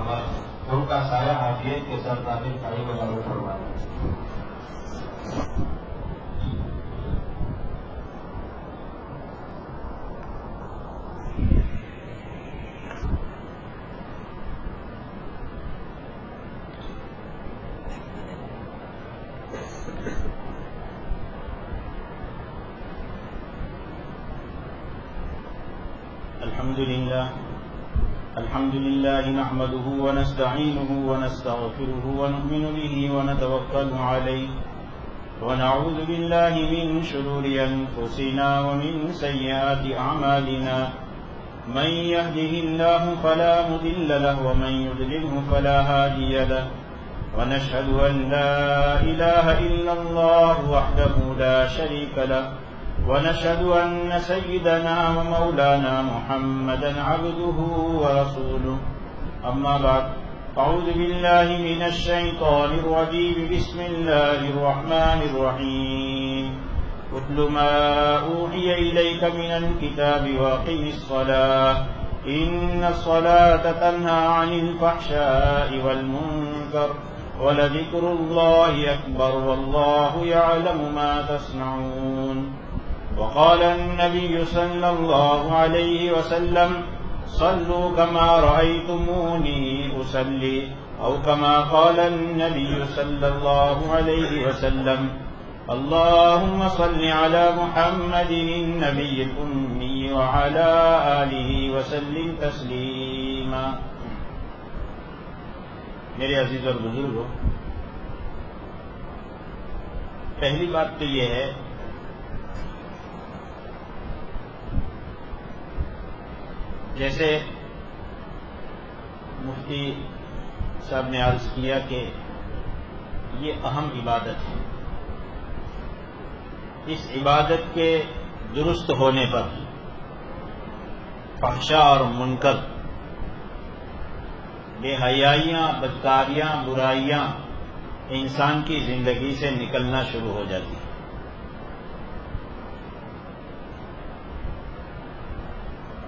ان کا سایہ حافظ کے سر تعلیم کھائی کو لاگو فرمائے. الحمد لله نحمده ونستعينه ونستغفره ونؤمن به ونتوكل عليه ونعوذ بالله من شرور أنفسنا ومن سيئات أعمالنا من يهده الله فلا مضل له ومن يضلله فلا هادي له ونشهد أن لا إله إلا الله وحده لا شريك له ونشهد أن سيدنا ومولانا محمدا عبده ورسوله. أما بعد أعوذ بالله من الشيطان الرجيم. بسم الله الرحمن الرحيم. اتل ما أوحي إليك من الكتاب وأقم الصلاة إن الصلاة تنهى عن الفحشاء والمنكر ولذكر الله أكبر والله يعلم ما تصنعون. وقال النبي صلى الله عليه وسلم صلوا كما رأيتموني أصلي أو كما قال النبي صلى الله عليه وسلم اللهم صل على محمد النبي الأمي وعلى آله وسلم تسليما. میرے عزیز اور بزرگوں، پہلی بات تو یہ ہے جیسے مفتی صاحب نے عرض کیا کہ یہ اہم عبادت ہے. اس عبادت کے درست ہونے پر فحشاء اور منکر، بے حیائیاں، بدکاریاں، برائیاں انسان کی زندگی سے نکلنا شروع ہو جاتی ہیں.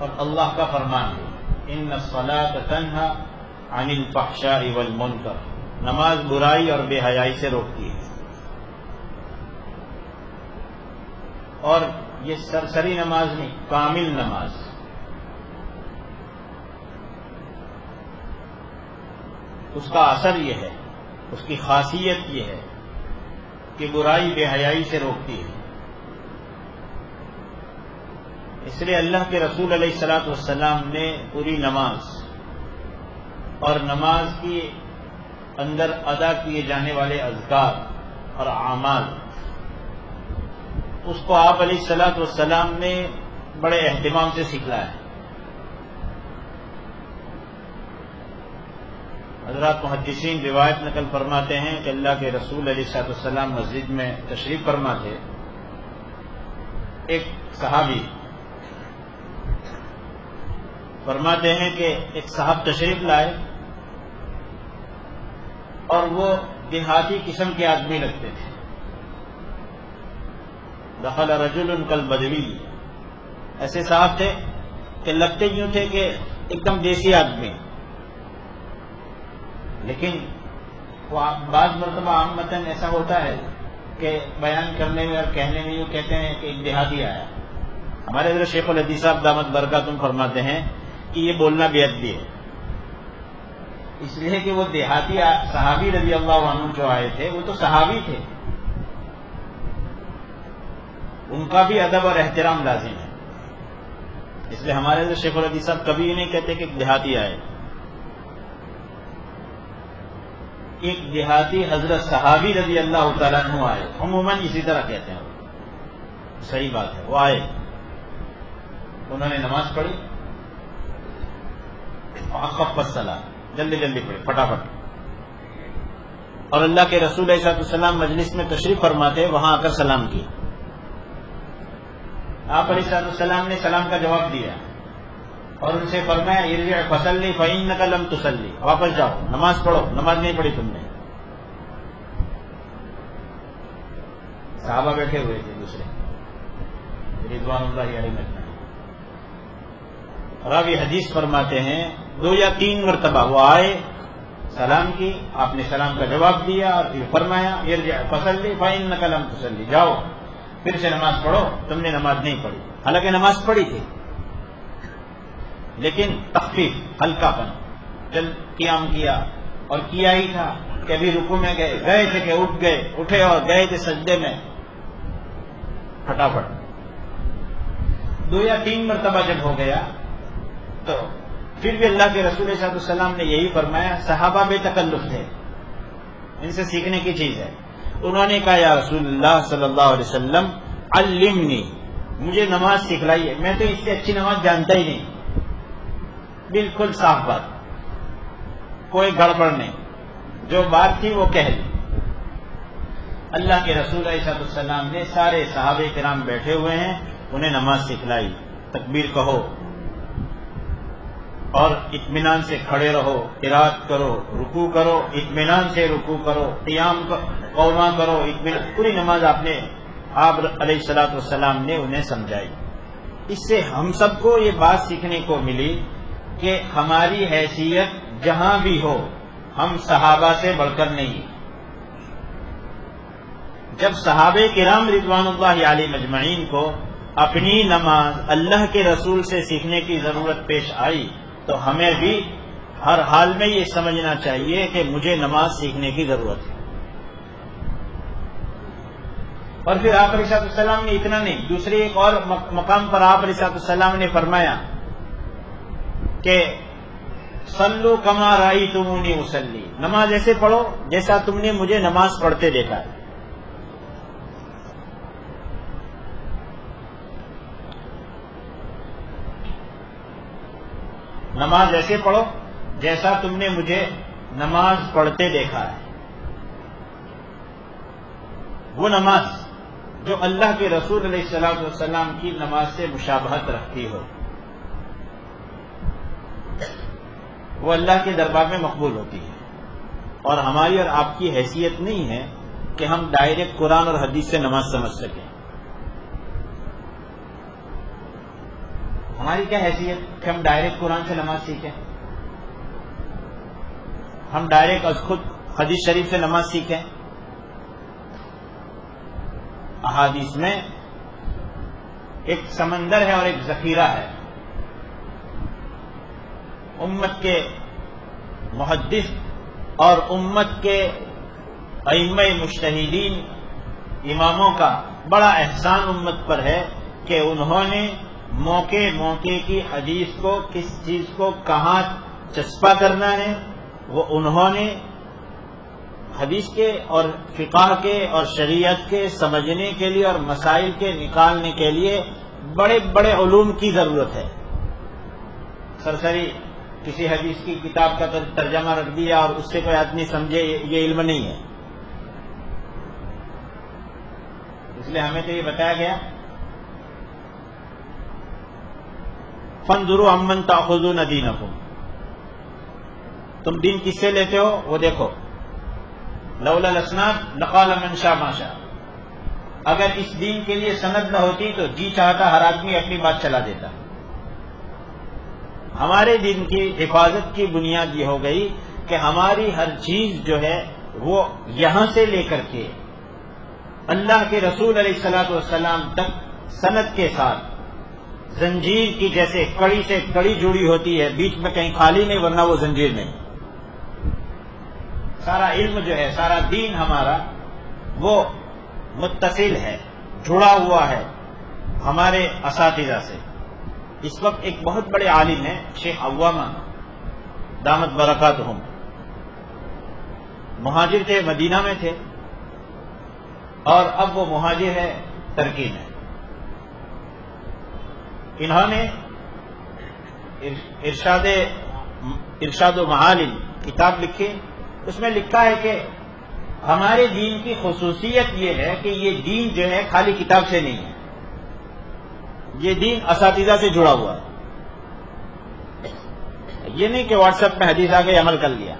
اور اللہ کا فرمان ہے ان الصلاۃ تنہی عن الفحشاء والمنکر، نماز برائی اور بے حیائی سے روکتی ہے. اور یہ سرسری نماز نہیں، کامل نماز. اس کا اثر یہ ہے، اس کی خاصیت یہ ہے کہ برائی بے حیائی سے روکتی ہے. اس لیے اللہ کے رسول علیہ الصلوۃ والسلام نے پوری نماز اور نماز کے اندر ادا کیے جانے والے اذکار اور اعمال، اس کو آپ علیہ الصلوۃ والسلام نے بڑے اہتمام سے سکھلایا ہے. حضرات محدثین روایت نقل فرماتے ہیں کہ اللہ کے رسول علیہ الصلوۃ والسلام مسجد میں تشریف فرما تھے. ایک صحابی فرماتے ہیں کہ ایک صاحب تشریف لائے اور وہ دیہاتی قسم کے آدمی لگتے تھے. دخل رجل کالبدوی، ایسے صاحب تھے کہ لگتے یوں تھے کہ ایک دم دیسی آدمی. لیکن وہ بعض مرتبہ عامتاً ایسا ہوتا ہے کہ بیان کرنے میں اور کہنے میں یوں کہتے ہیں کہ ایک دیہاتی آیا. ہمارے حضرت شیخ الحدیث صاحب دامت برکاتہم فرماتے ہیں کہ یہ بولنا بے ادبی ہے، اس لیے کہ وہ دیہاتی صحابی رضی اللہ عنہ جو آئے تھے وہ تو صحابی تھے، ان کا بھی ادب اور احترام لازم ہے. اس لیے ہمارے حضرت شیخ الحدیث صاحب کبھی یہ نہیں کہتے کہ ایک دیہاتی آئے. ایک دیہاتی حضرت صحابی رضی اللہ تعالیٰ عنہ آئے، عموماً اسی طرح کہتے ہیں. صحیح بات ہے، وہ آئے، انہوں نے نماز پڑھی، خف الصلاۃ، جلدی جلدی پڑھے فٹافٹ. اور اللہ کے رسول علیہ السلام مجلس میں تشریف فرماتے وہاں آ کر سلام کی. آپ علیہ السلام نے سلام کا جواب دیا اور ان سے فرمایا ارجع فصلی فإنک لم تصلی، واپس جاؤ، نماز پڑھو، نماز نہیں پڑھی تم نے. صحابہ بیٹھے ہوئے تھے دوسرے رضوان اللہ علیہ. راوی حدیث فرماتے ہیں 2 یا 3 مرتبہ وہ آئے، سلام کی، آپ نے سلام کا جواب دیا اور پھر فرمایا ارجع فصلی فإنک لم تصلی، جاؤ پھر سے نماز پڑھو، تم نے نماز نہیں پڑھی۔ حالانکہ نماز پڑھی تھی لیکن تخفیف، ہلکا پن، چل قیام کیا اور کیا ہی تھا کہ ابھی رکوع میں گئے تھے کہ اٹھے اور گئے تھے سجدے میں، پھٹافٹ 2 یا 3 مرتبہ جب ہو گیا تو پھر بھی اللہ کے رسول صلی اللہ علیہ وسلم نے یہی فرمایا، صحابہ بے تکلف تھے، ان سے سیکھنے کی چیز ہے، انہوں نے کہا یا رسول اللہ صلی اللہ علیہ وسلم علمنی، مجھے نماز سکھلائیے، میں تو اس سے اچھی نماز جانتا ہی نہیں۔ بالکل صاف بات، کوئی گڑبڑ نہیں، جو بات تھی وہ کہہ دی۔ اللہ کے رسول علیہ السلام نے سارے صحابہ کرام بیٹھے ہوئے ہیں، انہیں نماز سکھلائی، تکبیر کہو اور اطمینان سے کھڑے رہو، قرات کرو، رکوع کرو، اطمینان سے رکوع کرو، قیام قوما کرو، اطمینان، پوری نماز آپ علیہ الصلوۃ والسلام نے انہیں سمجھائی۔ اس سے ہم سب کو یہ بات سیکھنے کو ملی کہ ہماری حیثیت جہاں بھی ہو ہم صحابہ سے بڑھ کر نہیں۔ جب صحابہ کرام رضوان اللہ علیہم اجمعین کو اپنی نماز اللہ کے رسول سے سیکھنے کی ضرورت پیش آئی تو ہمیں بھی ہر حال میں یہ سمجھنا چاہیے کہ مجھے نماز سیکھنے کی ضرورت ہے۔ اور پھر آپ علیہ السلام نے اتنا نہیں، دوسرے ایک اور مقام پر آپ علیہ السلام نے فرمایا کہ صلو کما رأیتمونی اصلی، نماز ایسے پڑھو جیسا تم نے مجھے نماز پڑھتے دیکھا ہے۔ نماز ایسے پڑھو جیسا تم نے مجھے نماز پڑھتے دیکھا ہے۔ وہ نماز جو اللہ کے رسول علیہ الصلوۃ والسلام کی نماز سے مشابہت رکھتی ہو، وہ اللہ کے دربار میں مقبول ہوتی ہے۔ اور ہماری اور آپ کی حیثیت نہیں ہے کہ ہم ڈائریکٹ قرآن اور حدیث سے نماز سمجھ سکیں۔ ہماری کیا حیثیت کہ ہم ڈائریکٹ قرآن سے نماز سیکھیں، ہم ڈائریکٹ از خود حدیث شریف سے نماز سیکھیں۔ احادیث میں ایک سمندر ہے اور ایک ذخیرہ ہے۔ امت کے محدث اور امت کے ائمہ مجتہدین اماموں کا بڑا احسان امت پر ہے کہ انہوں نے موقع موقع کی حدیث کو، کس چیز کو کہاں چسپا کرنا ہے، وہ انہوں نے حدیث کے اور فقہ کے اور شریعت کے سمجھنے کے لیے اور مسائل کے نکالنے کے لیے بڑے بڑے علوم کی ضرورت ہے۔ سرسری کسی حدیث کی کتاب کا ترجمہ رکھ دیا اور اس سے کوئی آدمی سمجھے، یہ علم نہیں ہے۔ اس لیے ہمیں تو یہ بتایا گیا فانظروا عمن تأخذون دینکم، تم دین کس سے لیتے ہو وہ دیکھو۔ لولا الاسناد لقال من شاء ما شاء، اگر اس دین کے لیے سند نہ ہوتی تو جی چاہتا ہر آدمی اپنی بات چلا دیتا۔ ہمارے دین کی حفاظت کی بنیاد یہ ہو گئی کہ ہماری ہر چیز جو ہے وہ یہاں سے لے کر کے اللہ کے رسول علیہ الصلوۃ والسلام تک سند کے ساتھ، زنجیر کی جیسے کڑی سے کڑی جڑی ہوتی ہے، بیچ میں کہیں خالی نہیں ورنہ وہ زنجیر نہیں۔ سارا علم جو ہے، سارا دین ہمارا وہ متصل ہے، جڑا ہوا ہے ہمارے اساتذہ سے۔ اس وقت ایک بہت بڑے عالم ہیں شیخ عوامہ دامت برکاتہم، مہاجر تھے، مدینہ میں تھے اور اب وہ مہاجر ہے ترکی میں۔ انہوں نے ارشاد و معالم کتاب لکھی، اس میں لکھا ہے کہ ہمارے دین کی خصوصیت یہ ہے کہ یہ دین جو ہے خالی کتاب سے نہیں ہے، یہ دین اساتذہ سے جڑا ہوا ہے۔ یہ نہیں کہ واٹس ایپ میں حدیث آ گئی عمل کر لیا۔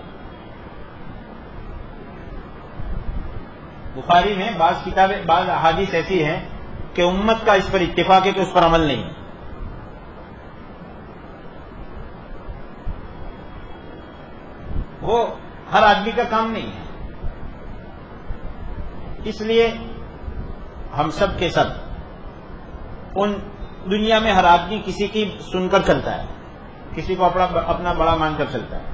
بخاری میں بعض کتابیں، بعض احادیث ایسی ہیں کہ امت کا اس پر اتفاق ہے کہ اس پر عمل نہیں ہے۔ وہ ہر آدمی کا کام نہیں ہے. اس لیے ہم سب کے سب ان دنیا میں ہر آدمی کسی کی سن کر چلتا ہے, کسی کو اپنا بڑا مان کر چلتا ہے.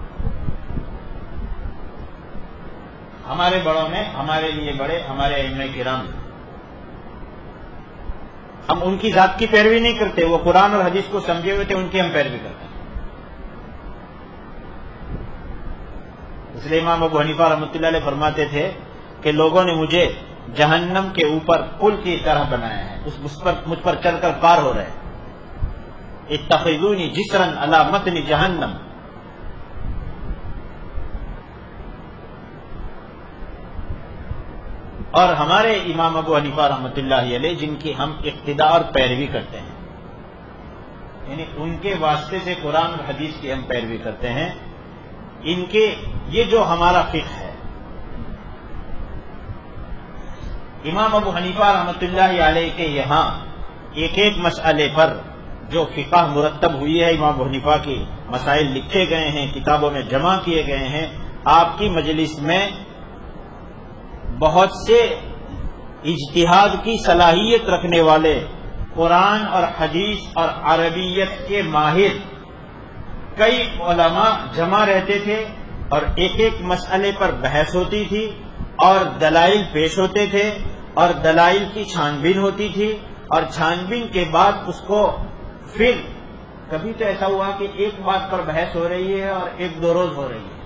ہمارے بڑوں میں ہمارے لیے بڑے ہمارے ائمہ کرام, ہم ان کی ذات کی پیروی نہیں کرتے, وہ قرآن اور حدیث کو سمجھے ہوئے تھے, ان کی ہم پیروی کرتے ہیں. اس لیے امام ابو حنیفہ رحمۃ اللہ علیہ فرماتے تھے کہ لوگوں نے مجھے جہنم کے اوپر پل کی طرح بنایا ہے, مجھ پر چل کر پار ہو رہے ہیں. اتخذونی جسرا علی متن جہنم. اور ہمارے امام ابو حنیفہ رحمۃ اللہ علیہ جن کی ہم اقتداء اور پیروی کرتے ہیں, یعنی ان کے واسطے سے قرآن اور حدیث کی ہم پیروی کرتے ہیں, ان کے یہ جو ہمارا فقہ ہے, امام ابو حنیفہ رحمۃ اللہ علیہ کے یہاں ایک ایک مسئلے پر جو فقہ مرتب ہوئی ہے, امام ابو حنیفہ کی مسائل لکھے گئے ہیں, کتابوں میں جمع کیے گئے ہیں. آپ کی مجلس میں بہت سے اجتہاد کی صلاحیت رکھنے والے قرآن اور حدیث اور عربیت کے ماہر کئی علماء جمع رہتے تھے, اور ایک ایک مسئلے پر بحث ہوتی تھی, اور دلائل پیش ہوتے تھے, اور دلائل کی چھان بین ہوتی تھی, اور چھان بین کے بعد اس کو پھر کبھی تو ایسا ہوا کہ ایک بات پر بحث ہو رہی ہے اور 1-2 روز ہو رہی ہے,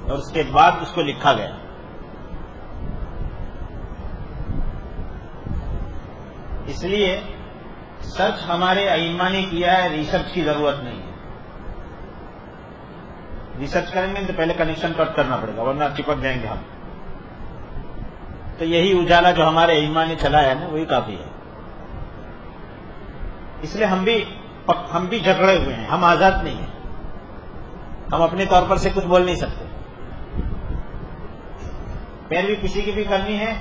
اور اس کے بعد اس کو لکھا گیا. اس لیے سرچ ہمارے ائمہ نے کیا ہے, ریسرچ کی ضرورت نہیں ہے. ریسرچ کریں گے تو پہلے کنیکشن کٹ کرنا پڑے گا, ورنہ چپک جائیں گے ہم. تو یہی اجالا جو ہمارے ائمہ نے چلایا ہے نا, وہی کافی ہے. اس لیے ہم بھی جھگڑے ہوئے ہیں, ہم آزاد نہیں ہیں, ہم اپنے طور پر سے کچھ بول نہیں سکتے. پیروی کسی کی بھی کرنی ہے,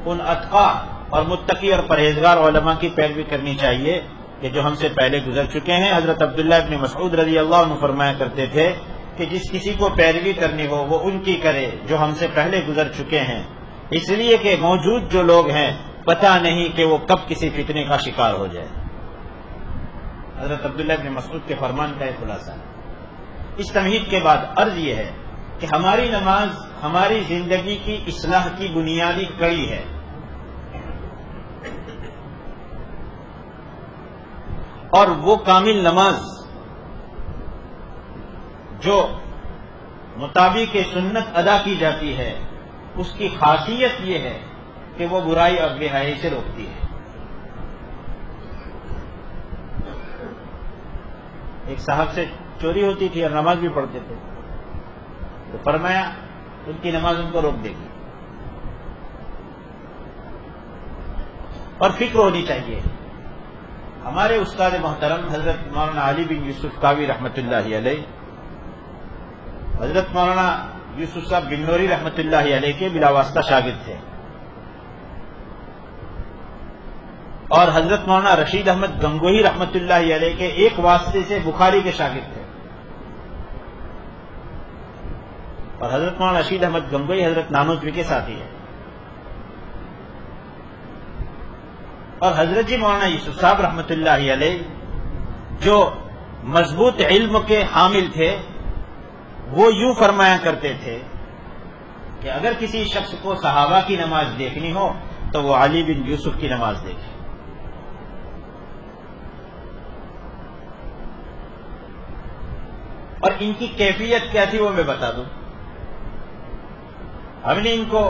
ان اتقا اور متقی اور پرہیزگار علماء کی پیروی کرنی چاہیے کہ جو ہم سے پہلے گزر چکے ہیں. حضرت عبداللہ ابن مسعود رضی اللہ عنہ فرمایا کرتے تھے کہ جس کسی کو پیروی کرنی ہو وہ ان کی کرے جو ہم سے پہلے گزر چکے ہیں, اس لیے کہ موجود جو لوگ ہیں پتہ نہیں کہ وہ کب کسی فتنے کا شکار ہو جائے. حضرت عبداللہ ابن مسعود کے فرمان کا یہ خلاصہ ہے. اس تمہید کے بعد عرض یہ ہے کہ ہماری نماز ہماری زندگی کی اصلاح کی بنیادی کڑی ہے. اور وہ کامل نماز جو مطابق سنت ادا کی جاتی ہے, اس کی خاصیت یہ ہے کہ وہ برائی اور بے حیائی سے روکتی ہے. ایک صاحب سے چوری ہوتی تھی اور نماز بھی پڑھتے تھے, تو فرمایا ان کی نماز ان کو روک دے گی. اور فکر ہونی چاہیے. ہمارے استاد محترم حضرت مولانا علی بن یوسف قاوی رحمۃ اللہ علیہ, حضرت مولانا یوسف صاحب بنوری رحمۃ اللہ علیہ کے بلا واسطہ شاگرد تھے, اور حضرت مولانا رشید احمد گنگوہی رحمۃ اللہ علیہ کے ایک واسطے سے بخاری کے شاگرد تھے. اور حضرت مولانا رشید احمد گنگوہی حضرت نانوتوی کے ساتھی ہے. اور حضرت جی مولانا یوسف صاحب رحمۃ اللہ علیہ جو مضبوط علم کے حامل تھے, وہ یوں فرمایا کرتے تھے کہ اگر کسی شخص کو صحابہ کی نماز دیکھنی ہو تو وہ علی بن یوسف کی نماز دیکھے. اور ان کی کیفیت کیا تھی وہ میں بتا دوں. ہم نے ان کو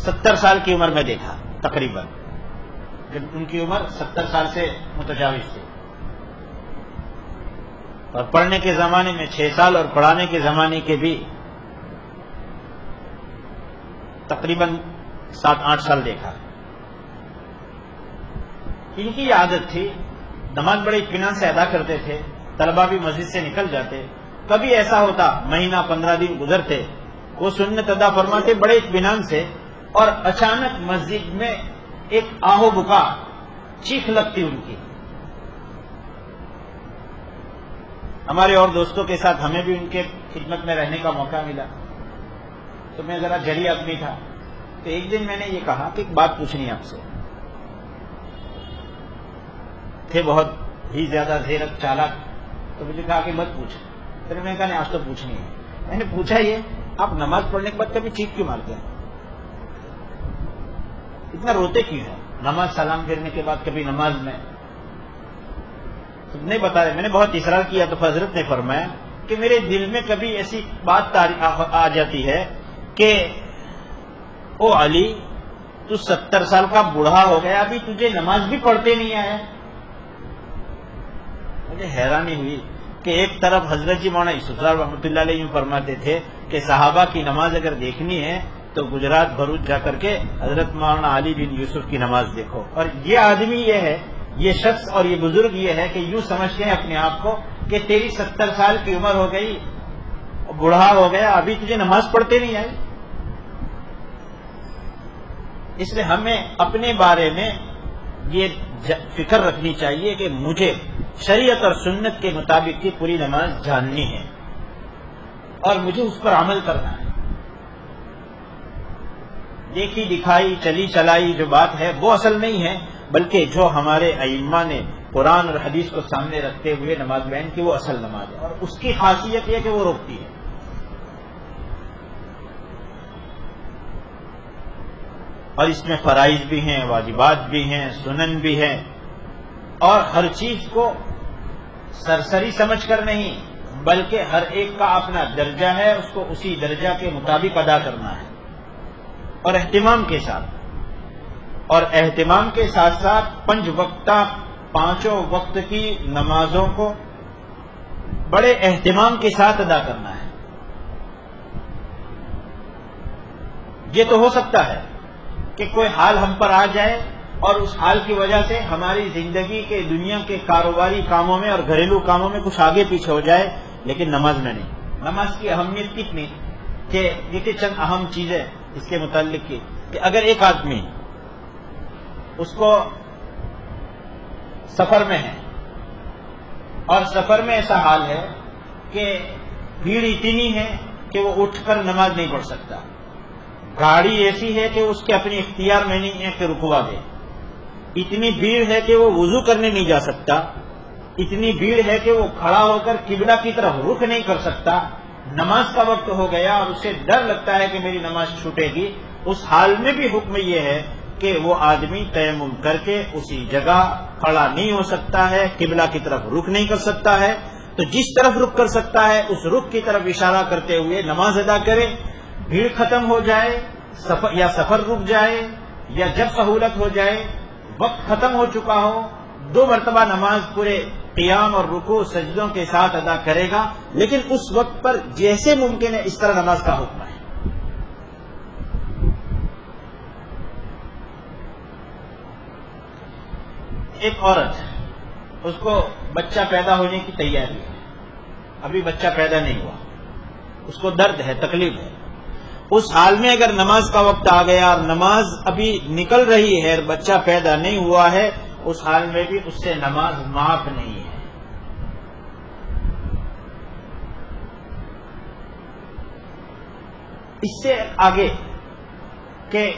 70 سال کی عمر میں دیکھا تقریباً, جب ان کی عمر 70 سال سے متجاوز تھی, اور پڑھنے کے زمانے میں 6 سال اور پڑھانے کے زمانے کے بھی تقریباً 7-8 سال دیکھا. ان کی عادت تھی نماز بڑے اطمینان سے ادا کرتے تھے, طلبا بھی مسجد سے نکل جاتے. کبھی ایسا ہوتا مہینہ 15 دن گزرتے, وہ سنت ادا فرماتے بڑے اطمینان سے, اور اچانک مسجد میں ایک آہو بکا چیخ لگتی ان کی. ہمارے اور دوستوں کے ساتھ ہمیں بھی ان کے خدمت میں رہنے کا موقع ملا، تو میں ذرا جری آدمی تھا، تو ایک دن میں نے یہ کہا کہ ایک بات پوچھنی ہے آپ سے. تھے بہت ہی زیادہ زیرک چالاک، تو مجھے کہا کہ مت پوچھ. پھر میں نے کہا نہیں آج تو پوچھنی ہے. میں نے پوچھا یہ آپ نماز پڑھنے کے بعد کبھی چیخ کیوں مارتے ہیں؟ اتنا روتے کیوں ہیں نماز سلام پھیرنے کے بعد کبھی نماز میں؟ نہیں بتا رہے. میں نے بہت اصرار کیا تو حضرت نے فرمایا کہ میرے دل میں کبھی ایسی بات آ جاتی ہے کہ او علی تو 70 سال کا بوڑھا ہو گیا، ابھی تجھے نماز بھی پڑھتے نہیں آیا. مجھے حیرانی ہوئی کہ ایک طرف حضرت جی مولانا یوسف صاحب رحمۃ اللہ علیہ فرماتے تھے کہ صحابہ کی نماز اگر دیکھنی ہے تو گجرات بھروچ جا کر کے حضرت مولانا علی بن یوسف کی نماز دیکھو. اور یہ آدمی یہ ہے، یہ شخص اور یہ بزرگ یہ ہے کہ یوں سمجھتے ہیں اپنے آپ کو کہ تیری 70 سال کی عمر ہو گئی، بوڑھا ہو گیا، ابھی تجھے نماز پڑھتے نہیں آئی. اس لیے ہمیں اپنے بارے میں یہ فکر رکھنی چاہیے کہ مجھے شریعت اور سنت کے مطابق کی پوری نماز جاننی ہے اور مجھے اس پر عمل کرنا ہے. دیکھی دکھائی چلی چلائی جو بات ہے وہ اصل نہیں ہے، بلکہ جو ہمارے ائمہ نے قرآن اور حدیث کو سامنے رکھتے ہوئے نماز بیان کی وہ اصل نماز ہے. اور اس کی خاصیت یہ کہ وہ روکتی ہے. اور اس میں فرائض بھی ہیں، واجبات بھی ہیں، سنن بھی ہیں، اور ہر چیز کو سرسری سمجھ کر نہیں بلکہ ہر ایک کا اپنا درجہ ہے، اس کو اسی درجہ کے مطابق ادا کرنا ہے اور اہتمام کے ساتھ. اور اہتمام کے ساتھ ساتھ 5 وقتہ 5 وقت کی نمازوں کو بڑے اہتمام کے ساتھ ادا کرنا ہے. یہ تو ہو سکتا ہے کہ کوئی حال ہم پر آ جائے اور اس حال کی وجہ سے ہماری زندگی کے دنیا کے کاروباری کاموں میں اور گھریلو کاموں میں کچھ آگے پیچھے ہو جائے، لیکن نماز میں نہیں. نماز کی اہمیت کتنی کہ یہ چند اہم چیزیں اس کے متعلق کی کہ اگر ایک آدمی اس کو سفر میں ہے اور سفر میں ایسا حال ہے کہ بھیڑ اتنی ہے کہ وہ اٹھ کر نماز نہیں پڑھ سکتا، گاڑی ایسی ہے کہ اس کے اپنے اختیار میں نہیں ہے کہ رکوا دے، اتنی بھیڑ ہے کہ وہ وضو کرنے نہیں جا سکتا، اتنی بھیڑ ہے کہ وہ کھڑا ہو کر قبلہ کی طرف رخ نہیں کر سکتا، نماز کا وقت ہو گیا اور اسے ڈر لگتا ہے کہ میری نماز چھوٹے گی. اس حال میں بھی حکم یہ ہے کہ وہ آدمی تیمم کر کے اسی جگہ کھڑا نہیں ہو سکتا ہے، قبلہ کی طرف رخ نہیں کر سکتا ہے. تو جس طرف رخ کر سکتا ہے اس رخ کی طرف اشارہ کرتے ہوئے نماز ادا کرے. بھیڑ ختم ہو جائے یا سفر رک جائے یا جب سہولت ہو جائے، وقت ختم ہو چکا ہو، 2 مرتبہ نماز پورے قیام اور رکوع سجدوں کے ساتھ ادا کرے گا، لیکن اس وقت پر جیسے ممکن ہے اس طرح نماز کا حکم ہے. ایک عورت، اس کو بچہ پیدا ہونے کی تیاری ہے، ابھی بچہ پیدا نہیں ہوا، اس کو درد ہے، تکلیف ہے. اس حال میں اگر نماز کا وقت آ گیا اور نماز ابھی نکل رہی ہے اور بچہ پیدا نہیں ہوا ہے، اس حال میں بھی اس سے نماز معاف نہیں ہے. اس سے آگے کہ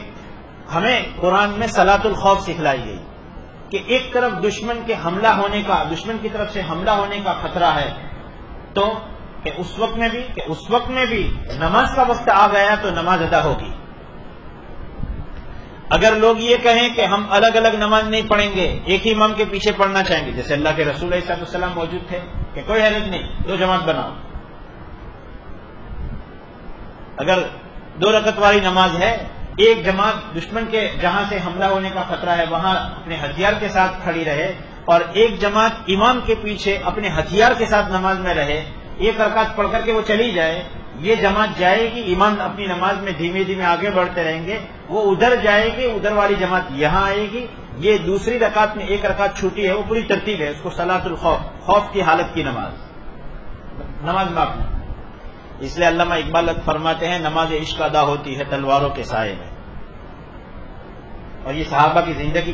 ہمیں قرآن میں صلاۃ الخوف سکھلائی گئی کہ ایک طرف دشمن کے حملہ ہونے کا، دشمن کی طرف سے حملہ ہونے کا خطرہ ہے، تو کہ اس وقت میں بھی نماز کا وقت آ گیا تو نماز ادا ہوگی. اگر لوگ یہ کہیں کہ ہم الگ الگ نماز نہیں پڑھیں گے، ایک ہی امام کے پیچھے پڑھنا چاہیں گے، جیسے اللہ کے رسول علیہ السلام موجود تھے کہ کوئی حرج نہیں، 2 جماعت بناؤ. اگر 2 رکعت والی نماز ہے، ایک جماعت دشمن کے جہاں سے حملہ ہونے کا خطرہ ہے وہاں اپنے ہتھیار کے ساتھ کھڑی رہے، اور ایک جماعت امام کے پیچھے اپنے ہتھیار کے ساتھ نماز میں رہے، 1 رکعت پڑھ کر کے وہ چلی جائے، یہ جماعت جائے گی، امام اپنی نماز میں دھیمے دھیمے آگے بڑھتے رہیں گے، وہ ادھر جائے گی، ادھر والی جماعت یہاں آئے گی، یہ دوسری رکعت میں 1 رکعت چھوٹی ہے، وہ پوری ترتیب ہے، اس کو صلاۃ الخوف، خوف کی حالت کی نماز معاف نہیں. اس لیے علامہ اقبال فرماتے ہیں نماز عشق ادا ہوتی ہے تلواروں کے سائے میں، اور یہ صحابہ کی زندگی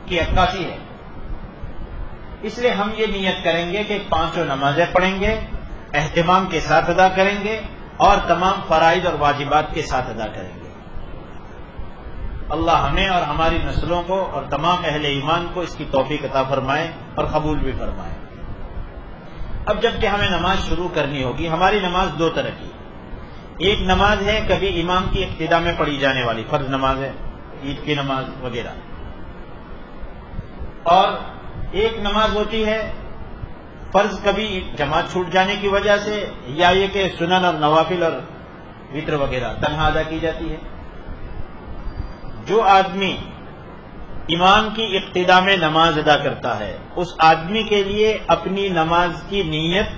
کی عکاسی ہے. اس لیے ہم یہ نیت کریں گے کہ 5 نمازیں پڑھیں گے، اہتمام کے ساتھ ادا کریں گے اور تمام فرائض اور واجبات کے ساتھ ادا کریں گے۔ اللہ ہمیں اور ہماری نسلوں کو اور تمام اہل ایمان کو اس کی توفیق عطا فرمائے اور قبول بھی فرمائے۔ اب جب کہ ہمیں نماز شروع کرنی ہوگی، ہماری نماز 2 طرح کی، ایک نماز ہے کبھی امام کی اقتدا میں پڑھی جانے والی فرض نماز ہے، عید کی نماز وغیرہ، اور ایک نماز ہوتی ہے فرض کبھی جماعت چھوٹ جانے کی وجہ سے، یا یہ کہ سنن اور نوافل اور وتر وغیرہ تنہا ادا کی جاتی ہے۔ جو آدمی امام کی اقتدا میں نماز ادا کرتا ہے، اس آدمی کے لیے اپنی نماز کی نیت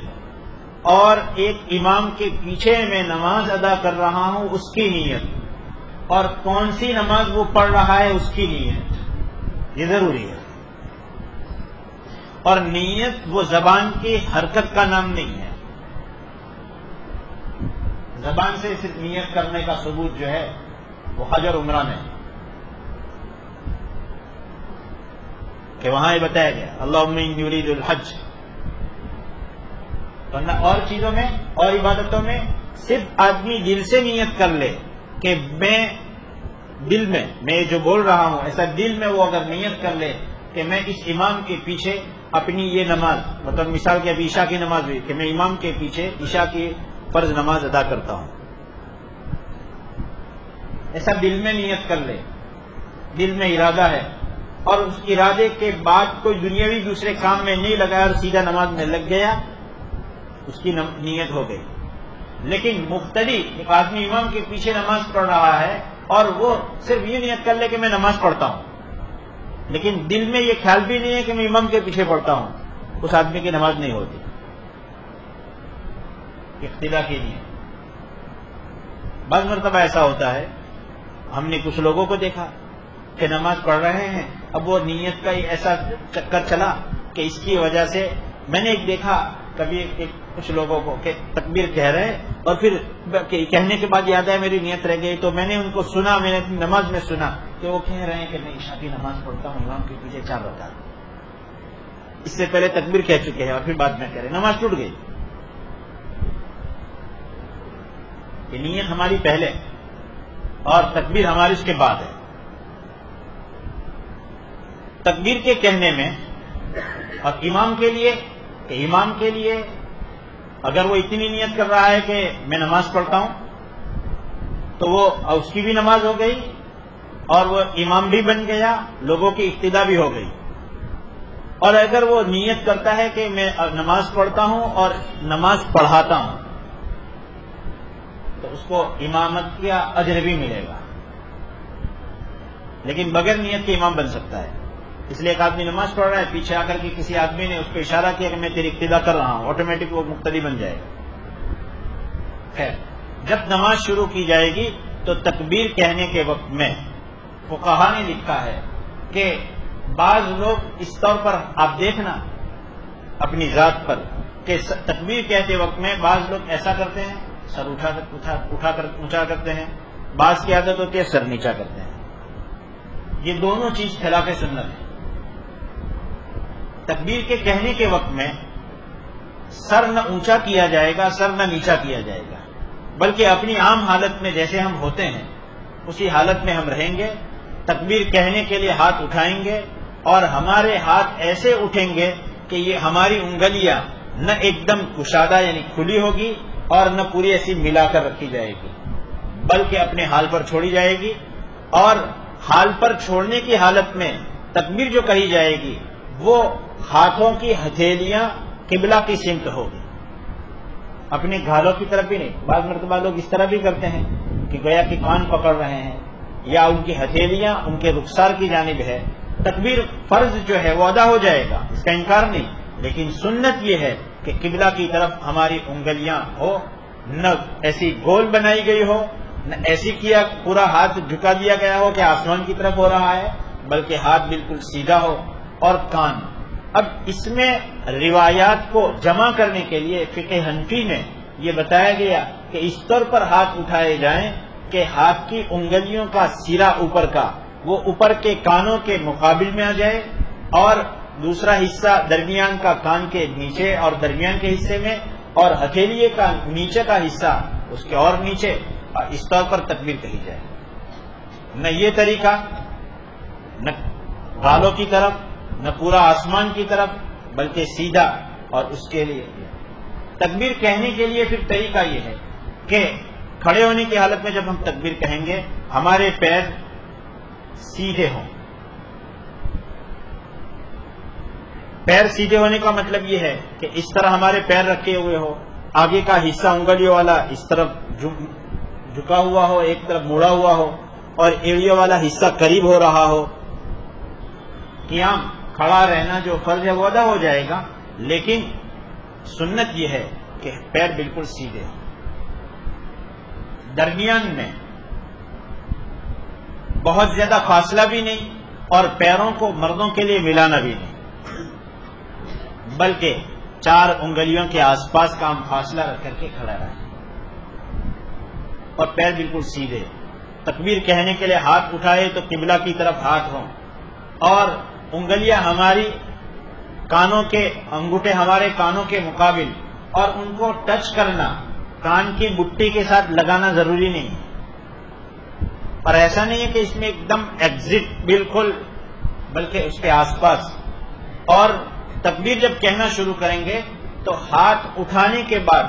اور ایک امام کے پیچھے میں نماز ادا کر رہا ہوں اس کی نیت، اور کون سی نماز وہ پڑھ رہا ہے اس کی نیت، یہ ضروری ہے۔ اور نیت وہ زبان کی حرکت کا نام نہیں ہے، زبان سے صرف نیت کرنے کا ثبوت جو ہے وہ حج اور عمرہ میں، کہ وہاں یہ بتایا گیا اللہم انی ارید الحج، ورنہ اور چیزوں میں اور عبادتوں میں صرف آدمی دل سے نیت کر لے کہ میں دل میں جو بول رہا ہوں، ایسا دل میں وہ اگر نیت کر لے کہ میں اس امام کے پیچھے اپنی یہ نماز، مطلب مثال کے ابھی عشاء کی نماز ہوئی کہ میں امام کے پیچھے عشاء کی فرض نماز ادا کرتا ہوں، ایسا دل میں نیت کر لے، دل میں ارادہ ہے، اور اس ارادے کے بعد کوئی دنیاوی دوسرے کام میں نہیں لگایا اور سیدھا نماز میں لگ گیا، اس کی نیت ہو گئی۔ لیکن مقتدی ایک آدمی امام کے پیچھے نماز پڑھ رہا ہے اور وہ صرف یہ نیت کر لے کہ میں نماز پڑھتا ہوں، لیکن دل میں یہ خیال بھی نہیں ہے کہ میں امام کے پیچھے پڑھتا ہوں، اس آدمی کی نماز نہیں ہوتی اقتدا کے لیے۔ بعض مرتبہ ایسا ہوتا ہے، ہم نے کچھ لوگوں کو دیکھا کہ نماز پڑھ رہے ہیں، اب وہ نیت کا ایسا چکر چلا کہ اس کی وجہ سے میں نے ایک دیکھا کبھی کچھ لوگوں کو کہ تکبیر کہہ رہے ہیں اور پھر کہنے کے بعد یاد آیا میری نیت رہ گئی، تو میں نے ان کو سنا، میں نے نماز میں سنا کہ وہ کہہ رہے ہیں کہ میں عشاء کی نماز پڑھتا ہوں امام کے پیچھے 4 رکعت، اس سے پہلے تکبیر کہہ چکے ہیں اور پھر بعد میں کہہ رہے ہیں، نماز ٹوٹ گئی۔ یہ نیت ہماری پہلے اور تکبیر ہماری اس کے بعد ہے۔ تکبیر کے کہنے میں اور امام کے لیے کہ امام کے لیے اگر وہ اتنی نیت کر رہا ہے کہ میں نماز پڑھتا ہوں تو وہ اس کی بھی نماز ہو گئی اور وہ امام بھی بن گیا، لوگوں کی اقتدا بھی ہو گئی۔ اور اگر وہ نیت کرتا ہے کہ میں نماز پڑھتا ہوں اور نماز پڑھاتا ہوں تو اس کو امامت کا اجر بھی ملے گا، لیکن بغیر نیت کے امام بن سکتا ہے۔ اس لیے ایک آدمی نماز پڑھ رہا ہے، پیچھے آ کر کے کسی آدمی نے اس کو اشارہ کیا کہ میں تیری اقتدا کر رہا ہوں، آٹومیٹک وہ مقتدی بن جائے گا۔ خیر، جب نماز شروع کی جائے گی تو تکبیر کہنے کے وقت میں فقہا نے لکھا ہے کہ بعض لوگ اس طور پر آپ دیکھنا اپنی ذات پر کہ تکبیر کہتے وقت میں بعض لوگ ایسا کرتے ہیں، سر اونچا کرتے ہیں، بعض کی عادت ہوتی ہے سر نیچا کرتے ہیں۔ یہ دونوں چیز خلاف سنت ہے۔ تکبیر کے کہنے کے وقت میں سر نہ اونچا کیا جائے گا، سر نہ نیچا کیا جائے گا، بلکہ اپنی عام حالت میں جیسے ہم ہوتے ہیں اسی حالت میں ہم رہیں گے۔ تکبیر کہنے کے لیے ہاتھ اٹھائیں گے اور ہمارے ہاتھ ایسے اٹھیں گے کہ یہ ہماری انگلیاں نہ ایک دم کشادہ یعنی کھلی ہوگی اور نہ پوری ایسی ملا کر رکھی جائے گی، بلکہ اپنے حال پر چھوڑی جائے گی۔ اور حال پر چھوڑنے کی حالت میں تکبیر جو کہی جائے گی وہ ہاتھوں کی ہتھیلیاں قبلہ کی سمت ہوگی، اپنے گھالوں کی طرف بھی نہیں۔ بعض مرتبہ لوگ اس طرح بھی کرتے ہیں کہ گویا کہ کان پکڑ رہے ہیں یا ان کی ہتھیلیاں ان کے رخسار کی جانب ہے۔ تکبیر فرض جو ہے وہ ادا ہو جائے گا، اس کا انکار نہیں، لیکن سنت یہ ہے کہ قبلہ کی طرف ہماری انگلیاں ہو، نہ ایسی گول بنائی گئی ہو، نہ ایسی کیا پورا ہاتھ جھکا دیا گیا ہو کہ آسمان کی طرف ہو رہا ہے، بلکہ ہاتھ بالکل سیدھا ہو اور کان۔ اب اس میں روایات کو جمع کرنے کے لیے فقہ حنفی میں یہ بتایا گیا کہ اس طور پر ہاتھ اٹھائے جائیں کہ ہاتھ کی انگلیوں کا سرا اوپر کا وہ اوپر کے کانوں کے مقابل میں آ جائے اور دوسرا حصہ درمیان کا کان کے نیچے اور درمیان کے حصے میں، اور ہتھیلیے کا نیچے کا حصہ اس کے اور نیچے، اس طور پر تکبیر کہی جائے. نہ یہ طریقہ، نہ بالوں کی طرف، نہ پورا آسمان کی طرف، بلکہ سیدھا. اور اس کے لیے تکبیر کہنے کے لیے پھر طریقہ یہ ہے کہ کھڑے ہونے کی حالت میں جب ہم تکبیر کہیں گے ہمارے پیر سیدھے ہوں. پیر سیدھے ہونے کا مطلب یہ ہے کہ اس طرح ہمارے پیر رکھے ہوئے ہو، آگے کا حصہ انگلیوں والا اس طرف جھکا ہوا ہو، ایک طرف مڑا ہوا ہو، اور ایڑیوں والا حصہ قریب ہو رہا ہو. قیام کھڑا رہنا جو فرض ہے وہ ادا ہو جائے گا، لیکن سنت یہ ہے کہ پیر بالکل سیدھے ہوں. درمیان میں بہت زیادہ فاصلہ بھی نہیں اور پیروں کو مردوں کے لیے ملانا بھی نہیں، بلکہ 4 انگلیوں کے آس پاس کا ہم فاصلہ رکھ کر کے کھڑا رہیں اور پیر بالکل سیدھے. تکبیر کہنے کے لیے ہاتھ اٹھائے تو قبلہ کی طرف ہاتھ ہوں، اور انگلیاں ہماری کانوں کے، انگوٹھے ہمارے کانوں کے مقابل، اور ان کو ٹچ کرنا کان کی مٹی کے ساتھ لگانا ضروری نہیں ہے. اور ایسا نہیں ہے کہ اس میں ایک دم ایگزٹ بالکل، بلکہ اس کے آس پاس. اور تکبیر جب کہنا شروع کریں گے تو ہاتھ اٹھانے کے بعد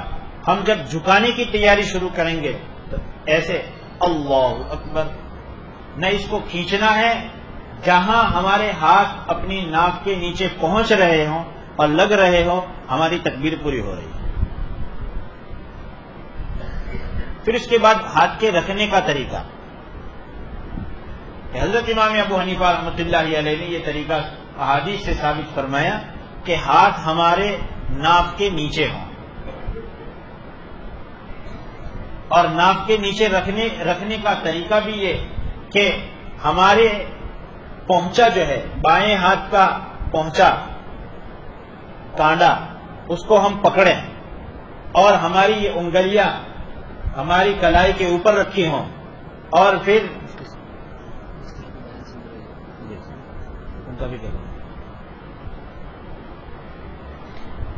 ہم جب جھکانے کی تیاری شروع کریں گے تو ایسے اللہ اکبر، نہ اس کو کھینچنا ہے، جہاں ہمارے ہاتھ اپنی ناک کے نیچے پہنچ رہے ہوں اور لگ رہے ہوں ہماری تکبیر پوری ہو رہی ہے. پھر اس کے بعد ہاتھ کے رکھنے کا طریقہ، حضرت امام ابو حنیفہ رحمۃ اللہ علیہ نے یہ طریقہ احادیث سے ثابت فرمایا کہ ہاتھ ہمارے ناک کے نیچے ہوں، اور ناک کے نیچے رکھنے کا طریقہ بھی یہ کہ ہمارے پہنچا جو ہے بائیں ہاتھ کا پہنچا کانڈا، اس کو ہم پکڑیں اور ہماری یہ انگلیاں ہماری کلائی کے اوپر رکھی ہوں، اور پھر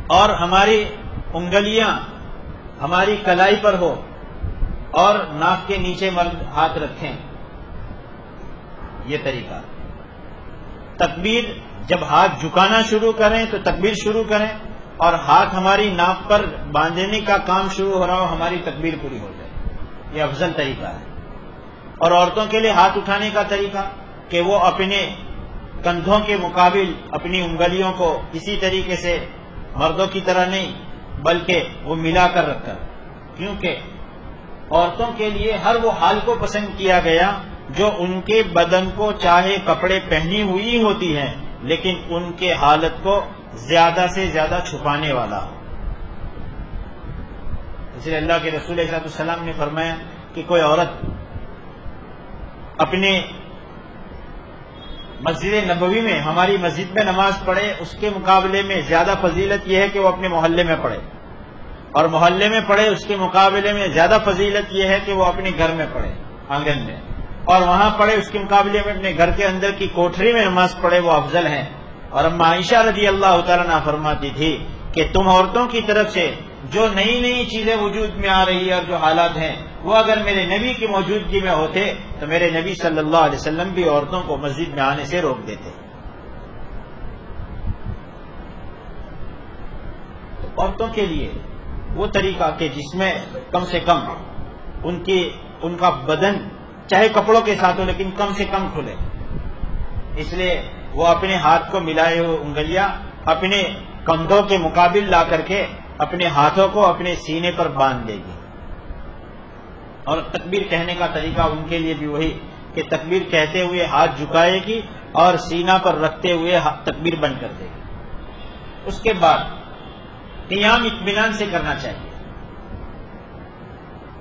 اور ہماری انگلیاں ہماری کلائی پر ہو اور ناک کے نیچے مرد ہاتھ رکھیں. یہ طریقہ. تکبیر جب ہاتھ جھکانا شروع کریں تو تکبیر شروع کریں، اور ہاتھ ہماری ناک پر باندھنے کا کام شروع ہو رہا ہو ہماری تکبیر پوری ہو جائے. یہ افضل طریقہ ہے. اور عورتوں کے لیے ہاتھ اٹھانے کا طریقہ کہ وہ اپنے کندھوں کے مقابل اپنی انگلیوں کو اسی طریقے سے مردوں کی طرح نہیں بلکہ وہ ملا کر رکھ کر، کیونکہ عورتوں کے لیے ہر وہ حال کو پسند کیا گیا جو ان کے بدن کو چاہے کپڑے پہنی ہوئی ہوتی ہیں لیکن ان کے حالت کو زیادہ سے زیادہ چھپانے والا ہو. اس لیے اللہ کے رسول صلی اللہ علیہ وسلم نے فرمایا کہ کوئی عورت اپنے مسجد نبوی میں، ہماری مسجد میں نماز پڑھے اس کے مقابلے میں زیادہ فضیلت یہ ہے کہ وہ اپنے محلے میں پڑھے، اور محلے میں پڑھے اس کے مقابلے میں زیادہ فضیلت یہ ہے کہ وہ اپنے گھر میں پڑھے آنگن میں، اور وہاں پڑھے اس کے مقابلے میں اپنے گھر کے اندر کی کوٹھری میں نماز پڑھے وہ افضل ہے. اور اما عائشہ رضی اللہ تعالیٰ عنہا فرماتی تھی کہ تم عورتوں کی طرف سے جو نئی نئی چیزیں وجود میں آ رہی ہے اور جو حالات ہیں وہ اگر میرے نبی کی موجودگی میں ہوتے تو میرے نبی صلی اللہ علیہ وسلم بھی عورتوں کو مسجد میں آنے سے روک دیتے. تو عورتوں کے لیے وہ طریقہ کہ جس میں کم سے کم ان کا بدن چاہے کپڑوں کے ساتھ ہو لیکن کم سے کم کھلے، اس لیے وہ اپنے ہاتھ کو ملائے ہوئے انگلیاں اپنے کندھوں کے مقابل لا کر کے اپنے ہاتھوں کو اپنے سینے پر باندھ دے گی. اور تکبیر کہنے کا طریقہ ان کے لیے بھی وہی کہ تکبیر کہتے ہوئے ہاتھ جھکائے گی اور سینہ پر رکھتے ہوئے تکبیر بند کر دے گی. اس کے بعد قیام اطمینان سے کرنا چاہیے.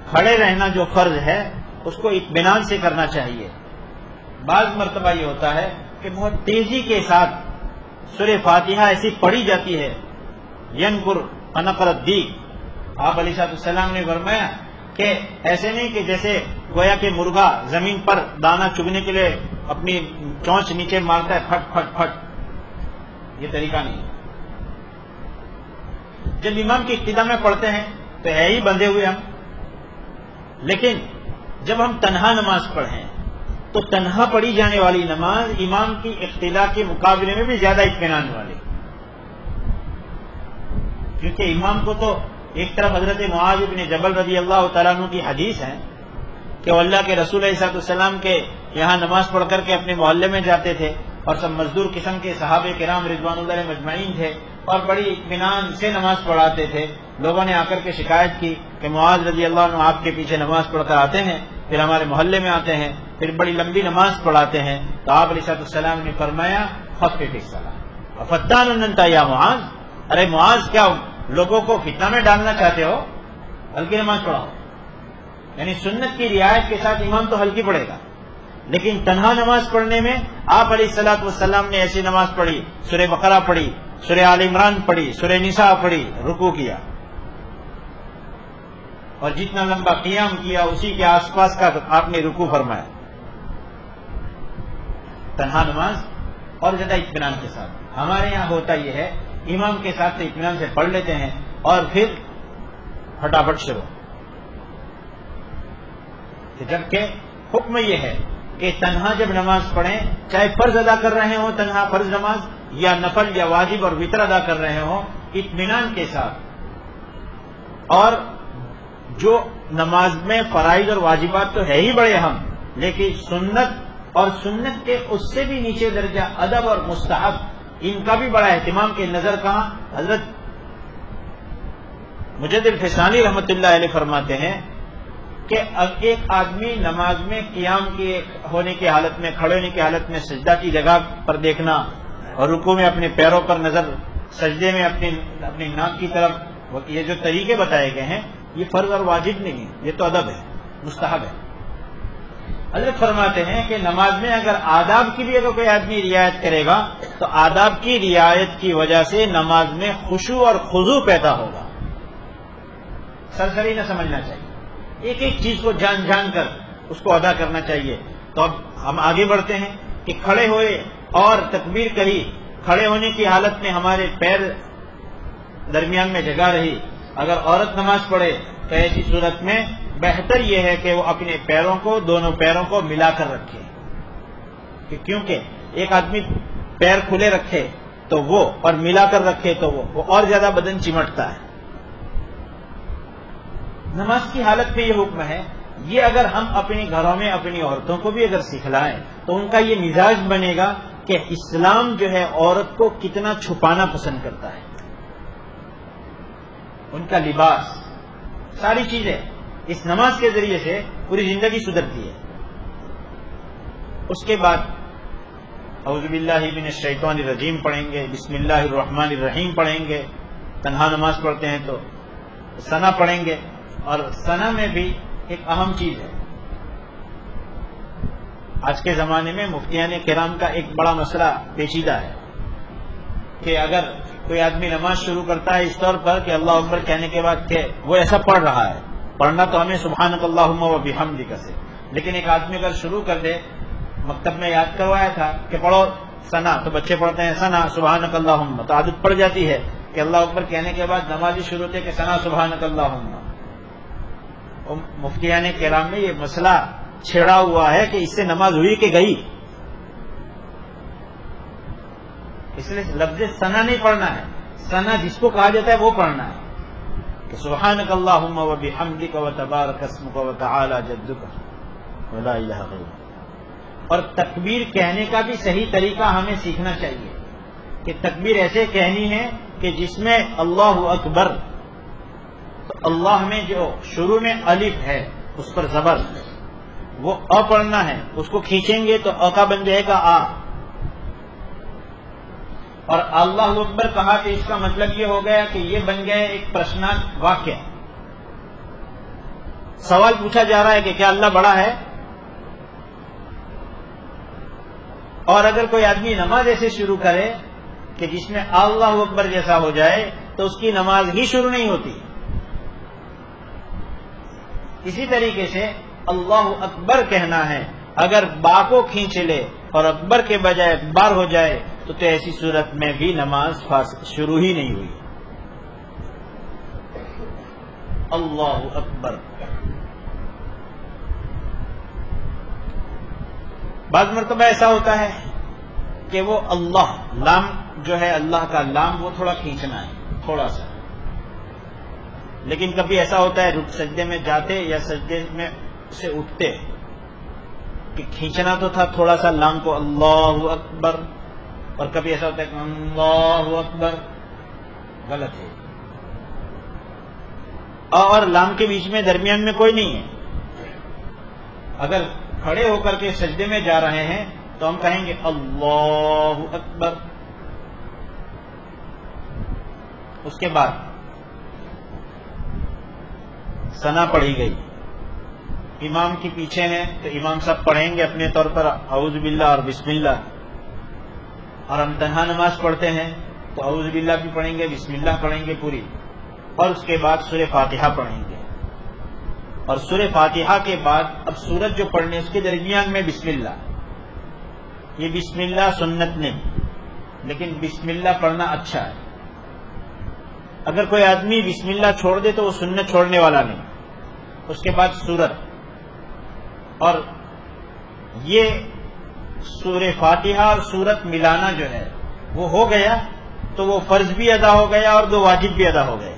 کھڑے رہنا جو فرض ہے اس کو اطمینان سے کرنا چاہیے. بعض مرتبہ یہ ہوتا ہے کہ بہت تیزی کے ساتھ سورہ فاتحہ ایسی پڑھی جاتی ہے، ینقر انقر الدیگ. آپ علیہ السلام نے فرمایا کہ ایسے نہیں کہ جیسے گویا کہ مرغا زمین پر دانا چگنے کے لیے اپنی چونچ نیچے مارتا ہے پھٹ پھٹ پھٹ، یہ طریقہ نہیں ہے. جب امام کی ابتدا میں پڑھتے ہیں تو ہے ہی بندھے ہوئے ہم، لیکن جب ہم تنہا نماز پڑھیں تو تنہا پڑھی جانے والی نماز امام کی ابتدا کے مقابلے میں بھی زیادہ اطمینان والی، کیونکہ امام کو تو ایک طرف حضرت معاذ بن جبل رضی اللہ تعالیٰ عنہ کی حدیث ہے کہ وہ اللہ کے رسول علیہ السلام کے یہاں نماز پڑھ کر کے اپنے محلے میں جاتے تھے، اور سب مزدور قسم کے صحابہ کرام رضوان اللہ علیہ مجمعین تھے، اور بڑی اطمینان سے نماز پڑھاتے تھے. لوگوں نے آ کر کے شکایت کی کہ معاذ رضی اللہ عنہ آپ کے پیچھے نماز پڑھ کر آتے ہیں، پھر ہمارے محلے میں آتے ہیں، پھر بڑی لمبی نماز پڑھاتے ہیں. تو آپ علیہ السلام نے فرمایا خفف الصلاۃ وفتان انت یا معاذ، ارے معاذ کیا لوگوں کو فتنہ میں ڈالنا چاہتے ہو؟ ہلکی نماز پڑھاؤ. یعنی سنت کی رعایت کے ساتھ امام تو ہلکی پڑھے گا، لیکن تنہا نماز پڑھنے میں آپ علیہ الصلوۃ والسلام نے ایسی نماز پڑھی، سورہ بقرہ پڑھی، سورہ آل عمران پڑھی، سورہ نساء پڑھی، رکوع کیا، اور جتنا لمبا قیام کیا اسی کے آس پاس کا آپ نے رکوع فرمایا. تنہا نماز اور زیادہ اطمینان کے ساتھ. ہمارے یہاں ہوتا یہ ہے امام کے ساتھ اطمینان سے پڑھ لیتے ہیں اور پھر پھٹافٹ شروع. جبکہ حکم یہ ہے کہ تنہا جب نماز پڑھیں، چاہے فرض ادا کر رہے ہوں تنہا فرض نماز، یا نفل یا واجب اور وتر ادا کر رہے ہوں، اطمینان کے ساتھ. اور جو نماز میں فرائض اور واجبات تو ہے ہی بڑے اہم، لیکن سنت اور سنت کے اس سے بھی نیچے درجہ ادب اور مستحب، ان کا بھی بڑا اہتمام کے نظر کہاں. حضرت مجدد فسانی رحمۃ اللہ علیہ فرماتے ہیں کہ ایک آدمی نماز میں قیام کی ہونے کی حالت میں، کھڑے ہونے کی حالت میں سجدہ کی جگہ پر دیکھنا، اور رکوع میں اپنے پیروں پر نظر، سجدے میں اپنی ناک کی طرف، یہ جو طریقے بتائے گئے ہیں یہ فرض اور واجب نہیں ہے، یہ تو ادب ہے، مستحب ہے. حضرت فرماتے ہیں کہ نماز میں اگر آداب کی بھی اگر کوئی آدمی رعایت کرے گا تو آداب کی رعایت کی وجہ سے نماز میں خشوع اور خضوع پیدا ہوگا. سرسری نہ سمجھنا چاہیے، ایک ایک چیز کو جان جان کر اس کو ادا کرنا چاہیے. تو اب ہم آگے بڑھتے ہیں کہ کھڑے ہوئے اور تکبیر کری، کھڑے ہونے کی حالت میں ہمارے پیر درمیان میں جگہ رہی. اگر عورت نماز پڑھے تو ایسی صورت میں بہتر یہ ہے کہ وہ اپنے پیروں کو، دونوں پیروں کو ملا کر رکھے، کیونکہ ایک آدمی پیر کھلے رکھے تو وہ، اور ملا کر رکھے تو وہ اور زیادہ بدن چمٹتا ہے. نماز کی حالت میں یہ حکم ہے. یہ اگر ہم اپنے گھروں میں اپنی عورتوں کو بھی اگر سکھلائیں تو ان کا یہ مزاج بنے گا کہ اسلام جو ہے عورت کو کتنا چھپانا پسند کرتا ہے. ان کا لباس، ساری چیزیں اس نماز کے ذریعے سے پوری زندگی سدھرتی ہے. اس کے بعد اعوذ باللہ من الشیطان الرجیم پڑھیں گے، بسم اللہ الرحمن الرحیم پڑھیں گے. تنہا نماز پڑھتے ہیں تو ثنا پڑھیں گے. اور ثنا میں بھی ایک اہم چیز ہے. آج کے زمانے میں مفتیان کرام کا ایک بڑا مسئلہ پیچیدہ ہے کہ اگر کوئی آدمی نماز شروع کرتا ہے اس طور پر کہ اللہ اکبر کہنے کے بعد کہ وہ ایسا پڑھ رہا ہے، پڑھنا تو ہمیں سبحانک اللہم و بحمدک سے، لیکن ایک آدمی اگر شروع کر دے، مکتب میں یاد کروایا تھا کہ پڑھو ثنا، تو بچے پڑھتے ہیں ثنا سبحانک اللہم، تو عادت پڑ جاتی ہے کہ اللہ اکبر کہنے کے بعد نمازی شروع ہوتے کہ ثنا سبحانک اللہم. مفتیان کرام نے یہ مسئلہ چھیڑا ہوا ہے کہ اس سے نماز ہوئی کہ گئی. اس لیے لفظ ثنا نہیں پڑھنا ہے، ثنا جس کو کہا جاتا ہے وہ پڑھنا ہے کہ سبحانک اللہم و بحمدک و تبارک اسمک و تعالی جدک و لا الہ غیرک. اور تکبیر کہنے کا بھی صحیح طریقہ ہمیں سیکھنا چاہیے کہ تکبیر ایسے کہنی ہے کہ جس میں اللہ اکبر، تو اللہ میں جو شروع میں الف ہے اس پر زبر، وہ ا پڑھنا ہے، اس کو کھینچیں گے تو ا کا بن جائے گا آ. اور اللہ اکبر کہا کہ اس کا مطلب یہ ہو گیا کہ یہ بن گیا ایک پرشنات واقعہ. سوال پوچھا جا رہا ہے کہ کیا اللہ بڑا ہے؟ اور اگر کوئی آدمی نماز ایسے شروع کرے کہ جس میں اللہ اکبر جیسا ہو جائے تو اس کی نماز ہی شروع نہیں ہوتی. اسی طریقے سے اللہ اکبر کہنا ہے، اگر با کو کھینچ لے اور اکبر کے بجائے اکبر ہو جائے تو ایسی صورت میں بھی نماز شروع ہی نہیں ہوئی. اللہ اکبر. بعض مرتبہ ایسا ہوتا ہے کہ وہ اللہ لام جو ہے اللہ کا لام وہ تھوڑا کھینچنا ہے تھوڑا سا، لیکن کبھی ایسا ہوتا ہے سجدے میں جاتے یا سجدے میں سے اٹھتے کہ کھینچنا تو تھا تھوڑا سا لام کو اللہ اکبر، اور کبھی ایسا ہوتا ہے کہ اللہ اکبر. غلط ہے. اور لام کے بیچ میں درمیان میں کوئی نہیں ہے. اگر کھڑے ہو کر کے سجدے میں جا رہے ہیں تو ہم کہیں گے اللہ اکبر. اس کے بعد ثنا پڑھی گئی، امام کے پیچھے ہیں تو امام صاحب پڑھیں گے اپنے طور پر اعوذ باللہ اور بسم اللہ، اور ہم تنہا نماز پڑھتے ہیں تو اعوذ باللہ بھی پڑھیں گے، بسم اللہ پڑھیں گے پوری، اور اس کے بعد سورہ فاتحہ پڑھیں گے. اور سورہ فاتحہ کے بعد اب سورت جو پڑھنے اس کے درمیان میں بسم اللہ. یہ بسم اللہ سنت نہیں، لیکن بسم اللہ پڑھنا اچھا ہے. اگر کوئی آدمی بسم اللہ چھوڑ دے تو وہ سنت چھوڑنے والا نہیں. اس کے بعد سورت، اور یہ سورہ فاتحہ اور سورت ملانا جو ہے وہ ہو گیا تو وہ فرض بھی ادا ہو گیا اور دو واجب بھی ادا ہو گئے.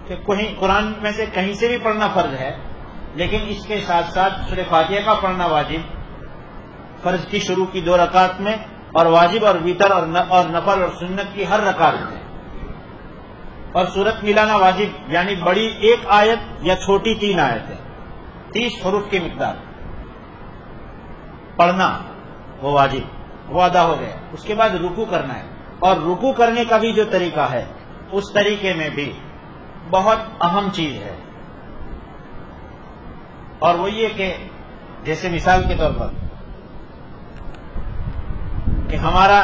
کہ قرآن میں سے کہیں سے بھی پڑھنا فرض ہے، لیکن اس کے ساتھ ساتھ سورہ فاتحہ کا پڑھنا واجب، فرض کی شروع کی 2 رکعت میں، اور واجب اور وتر اور نفل اور سنت کی ہر رکعت میں. اور سورت ملانا واجب یعنی بڑی 1 آیت یا چھوٹی 3 آیتیں 30 حروف کی مقدار پڑھنا وہ واجب، وہ ادا ہو گیا. اس کے بعد رکوع کرنا ہے، اور رکوع کرنے کا بھی جو طریقہ ہے اس طریقے میں بھی بہت اہم چیز ہے. اور وہ یہ کہ جیسے مثال کے طور پر کہ ہمارا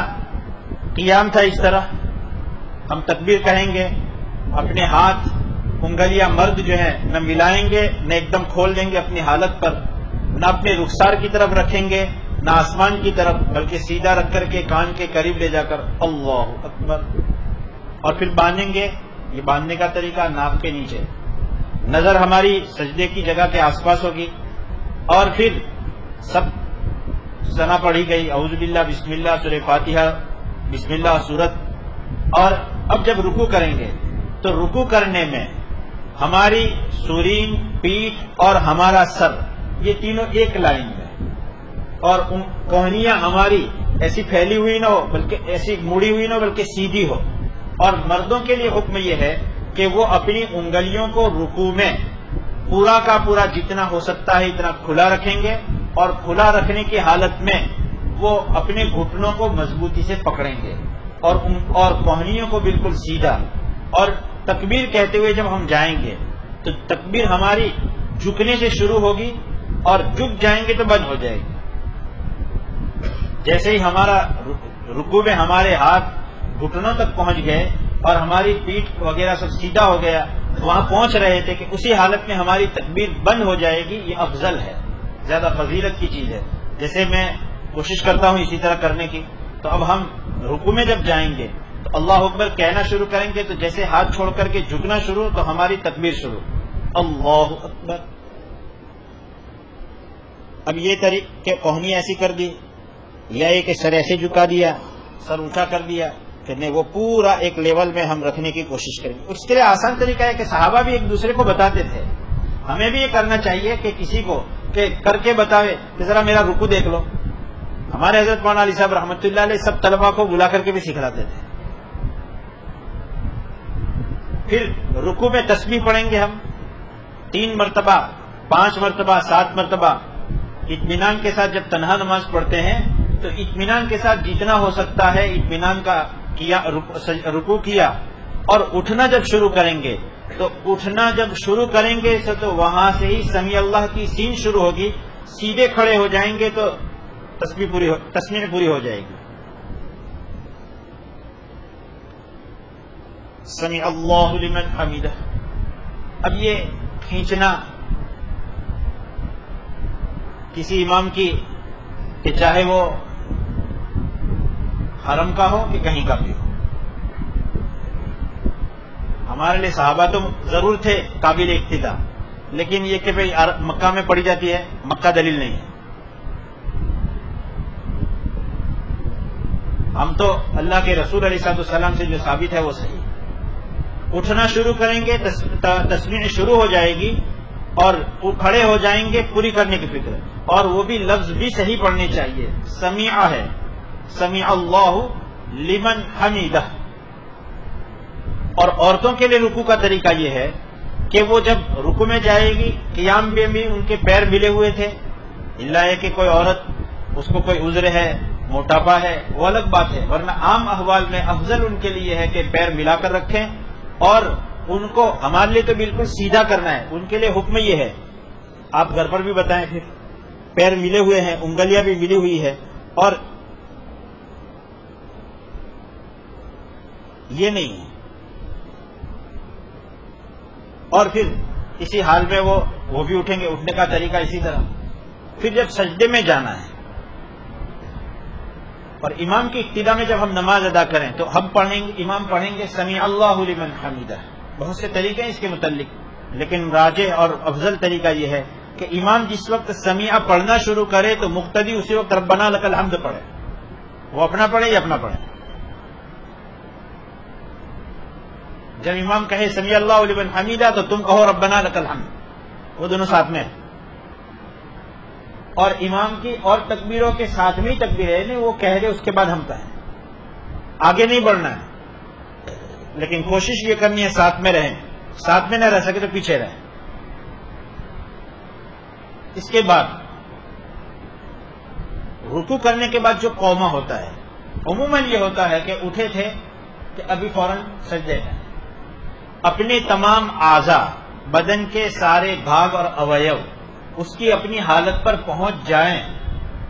قیام تھا اس طرح، ہم تکبیر کہیں گے، اپنے ہاتھ انگلیاں مرد جو ہیں نہ ملائیں گے نہ ایک دم کھول دیں گے اپنی حالت پر، نہ اپنے رخسار کی طرف رکھیں گے نہ آسمان کی طرف، بلکہ سیدھا رکھ کر کے کان کے قریب لے جا کر اللہ اکبر. اور پھر باندھیں گے. یہ باندھنے کا طریقہ ناک کے نیچے، نظر ہماری سجدے کی جگہ کے آس پاس ہوگی، اور پھر سب ثنا پڑھی گئی، اعوذ باللہ بسم اللہ سورہ فاتحہ بسم اللہ سورت. اور اب جب رکوع کریں گے تو رکوع کرنے میں ہماری سورین، پیٹھ اور ہمارا سر یہ تینوں ایک لائن میں، اور کوہنیاں ہماری ایسی پھیلی ہوئی نہ ہو بلکہ ایسی مڑی ہوئی نہ ہو بلکہ سیدھی ہو. اور مردوں کے لیے حکم یہ ہے کہ وہ اپنی انگلیوں کو رکوع میں پورا کا پورا جتنا ہو سکتا ہے اتنا کھلا رکھیں گے، اور کھلا رکھنے کی حالت میں وہ اپنے گھٹنوں کو مضبوطی سے پکڑیں گے اور کوہنیوں کو بالکل سیدھا. اور تکبیر کہتے ہوئے جب ہم جائیں گے تو تکبیر ہماری جھکنے سے شروع ہوگی اور جھک جائیں گے تو بند ہو جائے گی. جیسے ہی ہمارا رکوع میں ہمارے ہاتھ گھٹنوں تک پہنچ گئے اور ہماری پیٹھ وغیرہ سب سیدھا ہو گیا، وہاں پہنچ رہے تھے کہ اسی حالت میں ہماری تکبیر بند ہو جائے گی. یہ افضل ہے، زیادہ فضیلت کی چیز ہے. جیسے میں کوشش کرتا ہوں اسی طرح کرنے کی. تو اب ہم رکوع میں جب جائیں گے تو اللہ اکبر کہنا شروع کریں گے تو جیسے ہاتھ چھوڑ کر کے جھکنا شروع تو ہماری تکبیر شروع، اللہ اکبر. اب یہ طریقے کوہنی ایسی کر دی، یا یہ کہ سر ایسے جھکا دیا، سر اونچا کر دیا، کہ نہیں وہ پورا ایک لیول میں ہم رکھنے کی کوشش کریں گے. اس کے لیے آسان طریقہ ہے کہ صحابہ بھی ایک دوسرے کو بتاتے تھے. ہمیں بھی یہ کرنا چاہیے کہ کسی کو کہ کر کے بتاوے کہ ذرا میرا رکوع دیکھ لو. ہمارے حضرت مولانا علی صاحب رحمۃ اللہ علیہ سب طلبا کو بلا کر کے بھی سکھلاتے تھے. پھر رکوع میں تسبیح پڑھیں گے ہم 3 مرتبہ 5 مرتبہ 7 مرتبہ. اطمینان کے ساتھ جب تنہا نماز پڑھتے ہیں تو اطمینان کے ساتھ جتنا ہو سکتا ہے اطمینان کا کیا، رکوع کیا. اور اٹھنا جب شروع کریں گے تو اٹھنا جب شروع کریں گے تو وہاں سے ہی سمیع اللہ کی سین شروع ہوگی. سیدھے کھڑے ہو جائیں گے تو تسبیح پوری ہو جائے گی. سمیع اللہ لمن حمیدہ. اب یہ کھینچنا کسی امام کی کہ چاہے وہ حرم کا ہو کہ کہیں کا بھی ہو. ہمارے لیے صحابہ تو ضرور تھے قابل اقتداء، لیکن یہ کہ بھئی مکہ میں پڑھی جاتی ہے، مکہ دلیل نہیں ہے. ہم تو اللہ کے رسول علیہ السلام سے جو ثابت ہے وہ صحیح. اٹھنا شروع کریں گے، تسبیح شروع ہو جائے گی اور وہ کھڑے ہو جائیں گے پوری کرنے کی فکر، اور وہ بھی لفظ بھی صحیح پڑھنے چاہیے. سمیع ہے، سمیع اللہ لمن حمیدہ. اور عورتوں کے لیے رکوع کا طریقہ یہ ہے کہ وہ جب رکوع میں جائے گی، قیام میں بھی ان کے پیر ملے ہوئے تھے، اللہ ہے کہ کوئی عورت اس کو کوئی عذر ہے، موٹاپا ہے، وہ الگ بات ہے، ورنہ عام احوال میں افضل ان کے لیے ہے کہ پیر ملا کر رکھیں. اور ان کو ہمارے لیے تو بالکل سیدھا کرنا ہے، ان کے لیے حکم یہ ہے. آپ گھر پر بھی بتائیں، پھر پیر ملے ہوئے ہیں، انگلیاں بھی ملی ہوئی ہے، اور یہ نہیں ہے. اور پھر اسی حال میں وہ بھی اٹھیں گے، اٹھنے کا طریقہ اسی طرح. پھر جب سجدے میں جانا ہے اور امام کی ابتدا میں جب ہم نماز ادا کریں تو ہم پڑھیں گے، امام پڑھیں گے سمیع اللہ لمن حمیدہ. بہت سے طریقے ہیں اس کے متعلق، لیکن راجح اور افضل طریقہ یہ ہے کہ امام جس وقت سمیع پڑھنا شروع کرے تو مقتدی اسی وقت ربنا لک الحمد پڑھے. وہ اپنا پڑھے یا اپنا پڑھے. جب امام کہے سمیع اللہ لمن حمیدہ تو تم کہو ربنا لک الحمد، وہ دونوں ساتھ میں. اور امام کی اور تکبیروں کے ساتھ میں تکبیر ہے، نہیں وہ کہہ دے اس کے بعد ہم کہیں، آگے نہیں بڑھنا ہے. لیکن کوشش یہ کرنی ہے ساتھ میں رہیں، ساتھ میں نہ رہ سکے تو پیچھے رہیں. اس کے بعد رکوع کرنے کے بعد جو قومہ ہوتا ہے، عموماً یہ ہوتا ہے کہ اٹھے تھے کہ ابھی فوراً سجدے ہیں. اپنے تمام اعضاء، بدن کے سارے بھاگ اور اویو اس کی اپنی حالت پر پہنچ جائیں.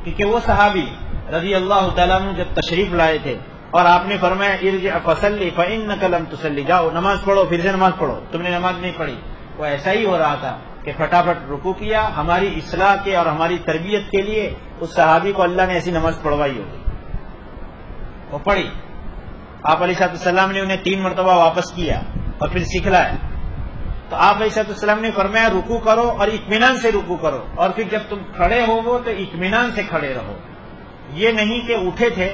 کیونکہ وہ صحابی رضی اللہ تعالیٰ عنہ جب تشریف لائے تھے اور آپ نے فرمایا ارجع فصلی فإنک لم تصلی، جاؤ نماز پڑھو، پھر سے نماز پڑھو، تم نے نماز نہیں پڑھی. وہ ایسا ہی ہو رہا تھا کہ فٹافٹ رکوع کیا. ہماری اصلاح کے اور ہماری تربیت کے لیے اس صحابی کو اللہ نے ایسی نماز پڑھوائی ہوگی. وہ پڑھی، آپ علیہ السلام نے انہیں 3 مرتبہ واپس کیا اور پھر سکھلایا. تو آپ علیہ السلام نے فرمایا رکوع کرو اور اطمینان سے رکوع کرو، اور پھر جب تم کھڑے ہو وہ تو اطمینان سے کھڑے رہو. یہ نہیں کہ اٹھے تھے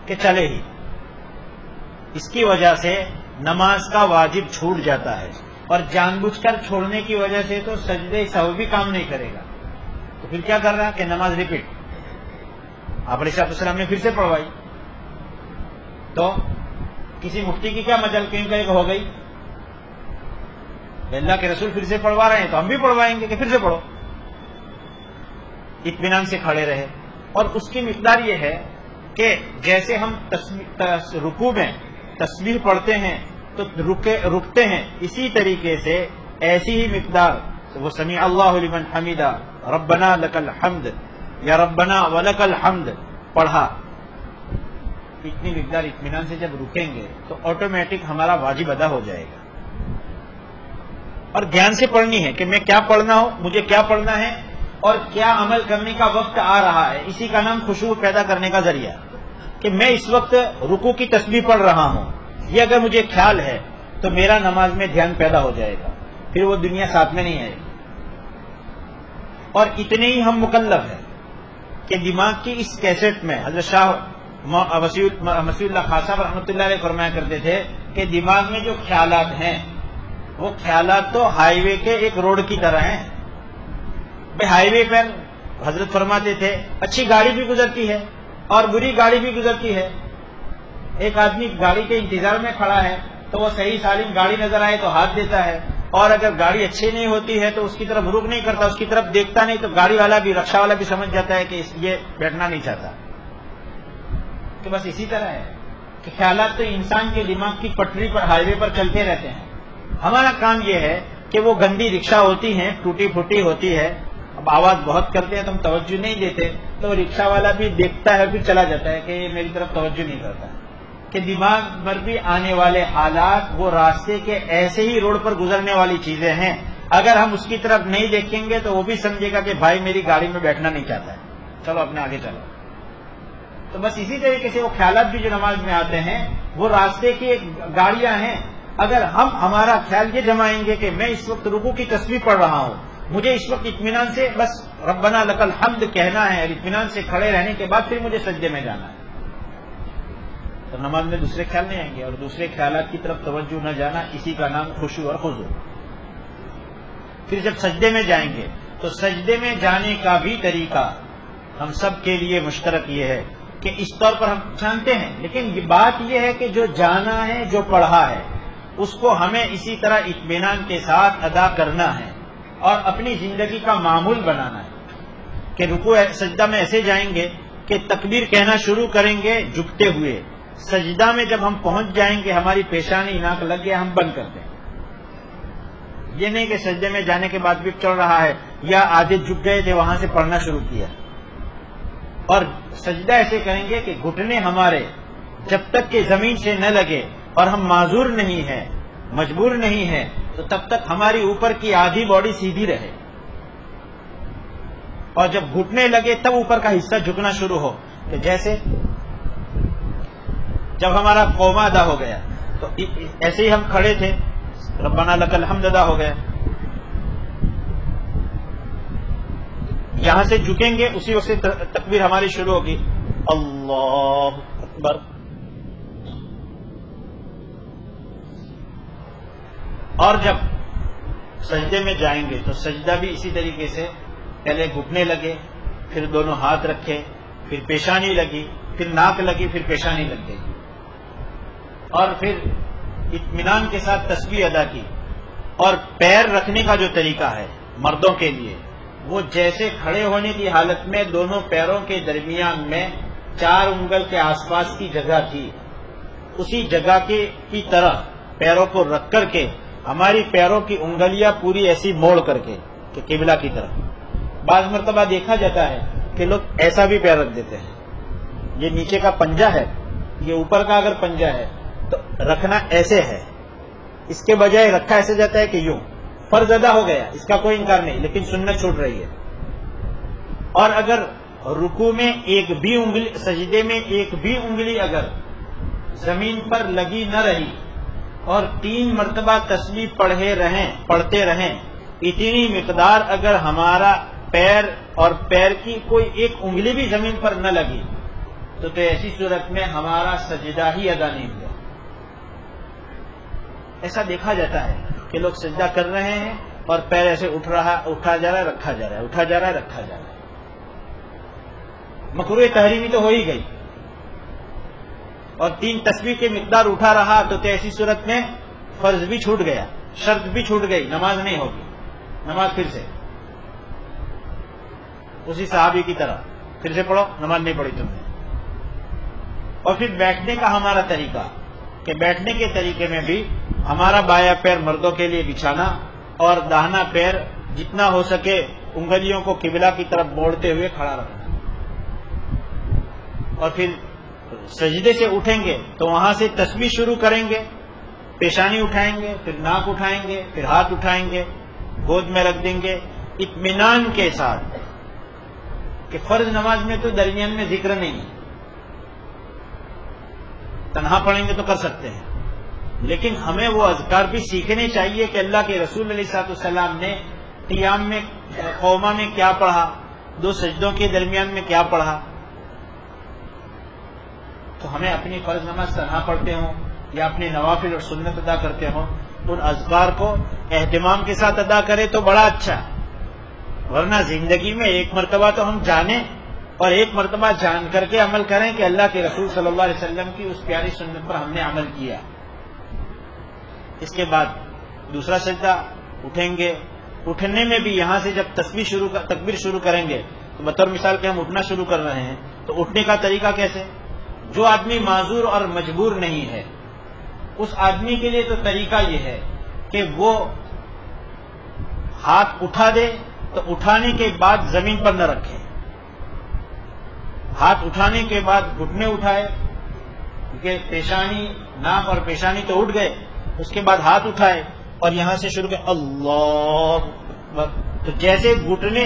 کہ چلے ہی. اس کی وجہ سے نماز کا واجب چھوٹ جاتا ہے، اور جان بوجھ کر چھوڑنے کی وجہ سے تو سجدے سہو بھی کام نہیں کرے گا. تو پھر کیا کر رہا ہے کہ نماز ریپیٹ. آپ علیہ السلام نے پھر سے پڑھوائی تو کسی مفتی کی کیا مجال کہیں کہ ہو گئی، اللہ کے رسول پھر سے پڑھوا رہے ہیں تو ہم بھی پڑھوائیں گے کہ پھر سے پڑھو. اطمینان سے کھڑے رہے. اور اس کی مقدار یہ ہے کہ جیسے ہم رکوع میں تسبیح پڑھتے ہیں تو رکتے ہیں، اسی طریقے سے ایسی ہی مقدار وہ سمیع اللہ لمن حمیدہ ربنا لک الحمد یا ربنا ولک الحمد پڑھا. اتنی مقدار اطمینان سے جب رکیں گے تو آٹومیٹک ہمارا واجب ادا ہو جائے گا. اور دھیان سے پڑھنی ہے کہ میں کیا پڑھنا ہو، مجھے کیا پڑھنا ہے اور کیا عمل کرنے کا وقت آ رہا ہے. اسی کا نام خشوع پیدا کرنے کا ذریعہ کہ میں اس وقت رکوع کی تسبیح پڑھ رہا ہوں. یہ اگر مجھے خیال ہے تو میرا نماز میں دھیان پیدا ہو جائے گا، پھر وہ دنیا ساتھ میں نہیں آئے گی. اور اتنے ہی ہم مکلف ہیں کہ دماغ کی اس کیسٹ میں حضرت شاہ مسیح اللہ خان صاحب رحمۃ اللہ علیہ فرمایا کرتے تھے کہ دماغ میں جو خیالات ہیں وہ خیالات تو ہائی وے کے ایک روڈ کی طرح ہیں. ہائی وے پر حضرت فرماتے تھے اچھی گاڑی بھی گزرتی ہے اور بری گاڑی بھی گزرتی ہے. ایک آدمی گاڑی کے انتظار میں کھڑا ہے تو وہ صحیح سالم گاڑی نظر آئے تو ہاتھ دیتا ہے، اور اگر گاڑی اچھی نہیں ہوتی ہے تو اس کی طرف رخ نہیں کرتا، اس کی طرف دیکھتا نہیں. تو گاڑی والا بھی، رکشہ والا بھی سمجھ جاتا ہے کہ یہ بیٹھنا نہیں چاہتا. کہ بس اسی طرح ہے کہ خیالات تو انسان کے دماغ کی پٹری پر، ہائی وے پر چلتے رہتے ہیں. ہمارا کام یہ ہے کہ وہ گندی رکشہ ہوتی ہیں، ٹوٹی پھوٹی ہوتی ہے، اب آواز بہت کرتے ہیں تو ہم توجہ نہیں دیتے، تو رکشہ والا بھی دیکھتا ہے پھر چلا جاتا ہے کہ یہ میری طرف توجہ نہیں کرتا. کہ دماغ پر بھی آنے والے حالات وہ راستے کے ایسے ہی روڈ پر گزرنے والی چیزیں ہیں. اگر ہم اس کی طرف نہیں دیکھیں گے تو وہ بھی سمجھے گا کہ بھائی میری گاڑی میں بیٹھنا نہیں چاہتا ہے، چلو اپنے آگے چلو. تو بس اسی طریقے سے وہ خیالات بھی جو نماز میں آتے ہیں وہ راستے کی ایک گاڑیاں ہیں. اگر ہم ہمارا خیال یہ جمائیں گے کہ میں اس وقت رکوع کی تسبیح پڑھ رہا ہوں, مجھے اس وقت اطمینان سے بس ربنا لک الحمد کہنا ہے, اور اطمینان سے کھڑے رہنے کے بعد پھر مجھے سجدے میں جانا ہے, تو نماز میں دوسرے خیال نہیں آئیں گے, اور دوسرے خیالات کی طرف توجہ نہ جانا, اسی کا نام خشوع اور خضوع. پھر جب سجدے میں جائیں گے تو سجدے میں جانے کا بھی طریقہ ہم سب کے لیے مشترک یہ ہے کہ اس طور پر ہم جانتے ہیں, لیکن یہ بات یہ ہے کہ جو جانا ہے, جو پڑھا ہے, اس کو ہمیں اسی طرح اطمینان کے ساتھ ادا کرنا ہے اور اپنی زندگی کا معمول بنانا ہے. کہ رکوع سجدہ میں ایسے جائیں گے کہ تکبیر کہنا شروع کریں گے جھکتے ہوئے, سجدہ میں جب ہم پہنچ جائیں گے ہماری پیشانی ناک لگ گیا ہم بند کر دیں. یہ نہیں کہ سجدے میں جانے کے بعد بھی چل رہا ہے, یا آدھے جھک گئے تھے وہاں سے پڑھنا شروع کیا. اور سجدہ ایسے کریں گے کہ گھٹنے ہمارے جب تک کہ زمین سے نہ لگے اور ہم معذور نہیں ہیں, مجبور نہیں ہیں, تو تب تک ہماری اوپر کی آدھی باڈی سیدھی رہے, اور جب گھٹنے لگے تب اوپر کا حصہ جھکنا شروع ہو. کہ جیسے جب ہمارا قوما ادا ہو گیا تو ایسے ہی ہم کھڑے تھے, ربنا لک الحمد ادا ہو گیا, یہاں سے جھکیں گے اسی وقت سے تکبیر ہماری شروع ہوگی, اللہ اکبر. اور جب سجدے میں جائیں گے تو سجدہ بھی اسی طریقے سے, پہلے گھٹنے لگے, پھر دونوں ہاتھ رکھے, پھر پیشانی لگی, پھر ناک لگی, پھر پیشانی لگ گئی, اور پھر اطمینان کے ساتھ تسبیح ادا کی. اور پیر رکھنے کا جو طریقہ ہے مردوں کے لیے, وہ جیسے کھڑے ہونے کی حالت میں دونوں پیروں کے درمیان میں 4 انگل کے آس پاس کی جگہ تھی, اسی جگہ کی طرح پیروں کو رکھ کر کے ہماری پیروں کی انگلیاں پوری ایسی موڑ کر کے کہ قبلہ کی طرف. بعض مرتبہ دیکھا جاتا ہے کہ لوگ ایسا بھی پیر رکھ دیتے ہیں, یہ نیچے کا پنجہ ہے, یہ اوپر کا اگر پنجہ ہے تو رکھنا ایسے ہے, اس کے بجائے رکھا ایسے جاتا ہے کہ یوں. فرض ادا ہو گیا, اس کا کوئی انکار نہیں, لیکن سنت چھوٹ رہی ہے. اور اگر رکوع میں ایک بھی انگلی, سجدے میں ایک بھی انگلی اگر زمین پر لگی نہ رہی اور 3 مرتبہ تسبیح پڑھتے رہیں, اتنی مقدار اگر ہمارا پیر اور پیر کی کوئی ایک انگلی بھی زمین پر نہ لگی تو ایسی صورت میں ہمارا سجدہ ہی ادا نہیں ہوا. ایسا دیکھا جاتا ہے کہ لوگ سجدہ کر رہے ہیں اور پیر ایسے اٹھا جا رہا ہے, رکھا جا رہا ہے, اٹھا جا رہا ہے, رکھا جا رہا ہے. مکروہ تحریمی تو ہو ہی گئی, اور 3 تسبیح کی مقدار اٹھا رہا تو ایسی صورت میں فرض بھی چھوٹ گیا, شرط بھی چھوٹ گئی, نماز نہیں ہوگی. نماز پھر سے اسی صحابی کی طرح پھر سے پڑھو, نماز نہیں پڑھی تم نے. اور پھر بیٹھنے کا ہمارا طریقہ, کہ بیٹھنے کے طریقے میں بھی ہمارا بایاں پیر مردوں کے لیے بچھانا اور داہنا پیر جتنا ہو سکے انگلیوں کو قبلہ کی طرف موڑتے ہوئے کھڑا رکھنا. اور پھر سجدے سے اٹھیں گے تو وہاں سے تسبیح شروع کریں گے, پیشانی اٹھائیں گے, پھر ناک اٹھائیں گے, پھر ہاتھ اٹھائیں گے, گود میں رکھ دیں گے اطمینان کے ساتھ کہ فرض نماز میں تو درمیان میں ذکر نہیں ہے, تنہا پڑھیں گے تو کر سکتے ہیں, لیکن ہمیں وہ اذکار بھی سیکھنے چاہیے کہ اللہ کے رسول علیہ الصلوۃ والسلام نے قیام میں قوما میں کیا پڑھا, 2 سجدوں کے درمیان میں کیا پڑھا. تو ہمیں اپنی فرض نماز تنہا پڑھتے ہوں یا اپنے نوافل اور سنت ادا کرتے ہوں, ان اذکار کو اہتمام کے ساتھ ادا کرے تو بڑا اچھا. ورنہ زندگی میں ایک مرتبہ تو ہم جانیں اور ایک مرتبہ جان کر کے عمل کریں کہ اللہ کے رسول صلی اللہ علیہ وسلم کی اس پیاری سنت پر ہم نے عمل کیا. اس کے بعد دوسرا سجدہ اٹھیں گے, اٹھنے میں بھی یہاں سے جب تکبیر شروع کریں گے تو بطور مثال کہ ہم اٹھنا شروع کر رہے ہیں تو اٹھنے کا طریقہ کیسے, جو آدمی معذور اور مجبور نہیں ہے اس آدمی کے لیے تو طریقہ یہ ہے کہ وہ ہاتھ اٹھا دے تو اٹھانے کے بعد زمین پر نہ رکھے, ہاتھ اٹھانے کے بعد گھٹنے اٹھائے, کیونکہ پیشانی, ناک اور پیشانی تو اٹھ گئے, اس کے بعد ہاتھ اٹھائے اور یہاں سے شروع کر اللہ. تو جیسے گھٹنے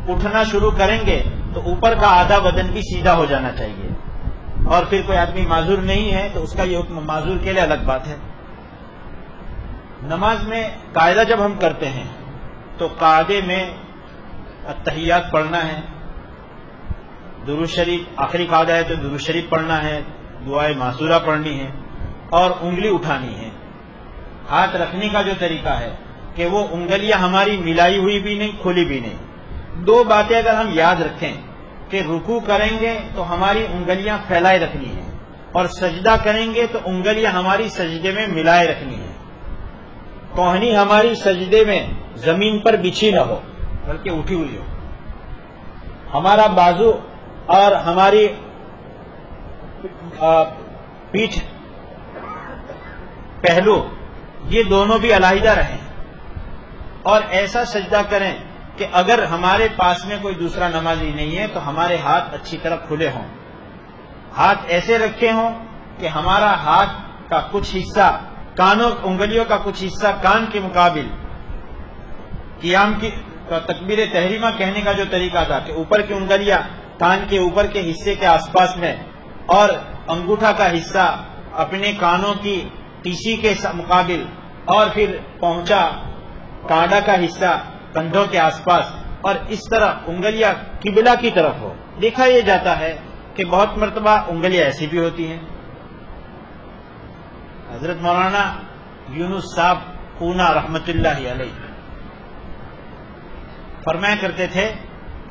اٹھنا شروع کریں گے تو اوپر کا آدھا بدن بھی سیدھا ہو جانا چاہیے, اور پھر کوئی آدمی معذور نہیں ہے تو اس کا یہ حکم معذور کے لیے الگ بات ہے. نماز میں قاعدہ جب ہم کرتے ہیں تو قاعدے میں التحیات پڑھنا ہے، درود شریف آخری قاعدہ ہے تو درود شریف پڑھنا ہے، دعائے معصورہ پڑھنی ہے اور انگلی اٹھانی ہے. ہاتھ رکھنے کا جو طریقہ ہے کہ وہ انگلیاں ہماری ملائی ہوئی بھی نہیں کھلی بھی نہیں. دو باتیں اگر ہم یاد رکھیں کہ رکوع کریں گے تو ہماری انگلیاں پھیلائے رکھنی ہیں اور سجدہ کریں گے تو انگلیاں ہماری سجدے میں ملائے رکھنی ہیں. کوہنی ہماری سجدے میں زمین پر بچھی نہ ہو بلکہ اٹھی ہوئی ہو. ہمارا بازو اور ہماری پیٹھ پہلو یہ دونوں بھی علیحدہ رہیں اور ایسا سجدہ کریں کہ اگر ہمارے پاس میں کوئی دوسرا نمازی نہیں ہے تو ہمارے ہاتھ اچھی طرح کھلے ہوں. ہاتھ ایسے رکھے ہوں کہ ہمارا ہاتھ کا کچھ حصہ انگلیوں کا کچھ حصہ کان کے مقابل. قیام کی تکبیر تحریمہ کہنے کا جو طریقہ تھا کہ اوپر کی انگلیاں کان کے اوپر کے حصے کے آس پاس میں اور انگوٹھا کا حصہ اپنے کانوں کی ٹیسی کے مقابل اور پھر پہنچا کانڈا کا حصہ کندھوں کے آس پاس اور اس طرح انگلیاں قبلہ کی طرف ہو. دیکھا یہ جاتا ہے کہ بہت مرتبہ انگلیاں ایسی بھی ہوتی ہیں. حضرت مولانا یونس صاحب پونا رحمت اللہ علیہ فرمایا کرتے تھے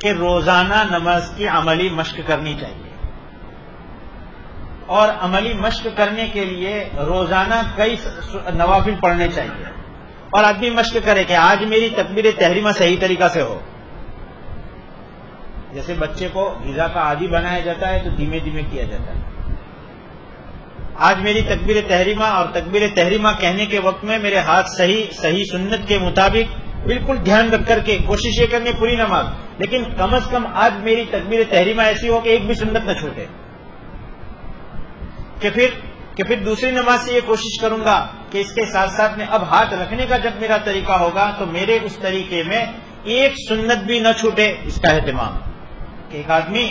کہ روزانہ نماز کی عملی مشق کرنی چاہیے اور عملی مشق کرنے کے لیے روزانہ کئی نوافل پڑھنے چاہیے اور آدمی مشق کرے کہ آج میری تکبیر تحریمہ صحیح طریقہ سے ہو. جیسے بچے کو غذا کا عادی بنایا جاتا ہے تو دھیمے دھیمے کیا جاتا ہے. آج میری تکبیر تحریمہ اور تکبیر تحریمہ کہنے کے وقت میں میرے ہاتھ صحیح سنت کے مطابق بالکل دھیان رکھ کر کے کوشش یہ کرنی پوری نماز، لیکن کم از کم آج میری تکبیر تحریمہ ایسی ہو کہ ایک بھی سنت نہ چھوٹے. کہ پھر دوسری نماز سے یہ کوشش کروں گا کہ اس کے ساتھ ساتھ میں اب ہاتھ رکھنے کا جب میرا طریقہ ہوگا تو میرے اس طریقے میں ایک سنت بھی نہ چھوٹے. اس کا اہتمام کہ ایک آدمی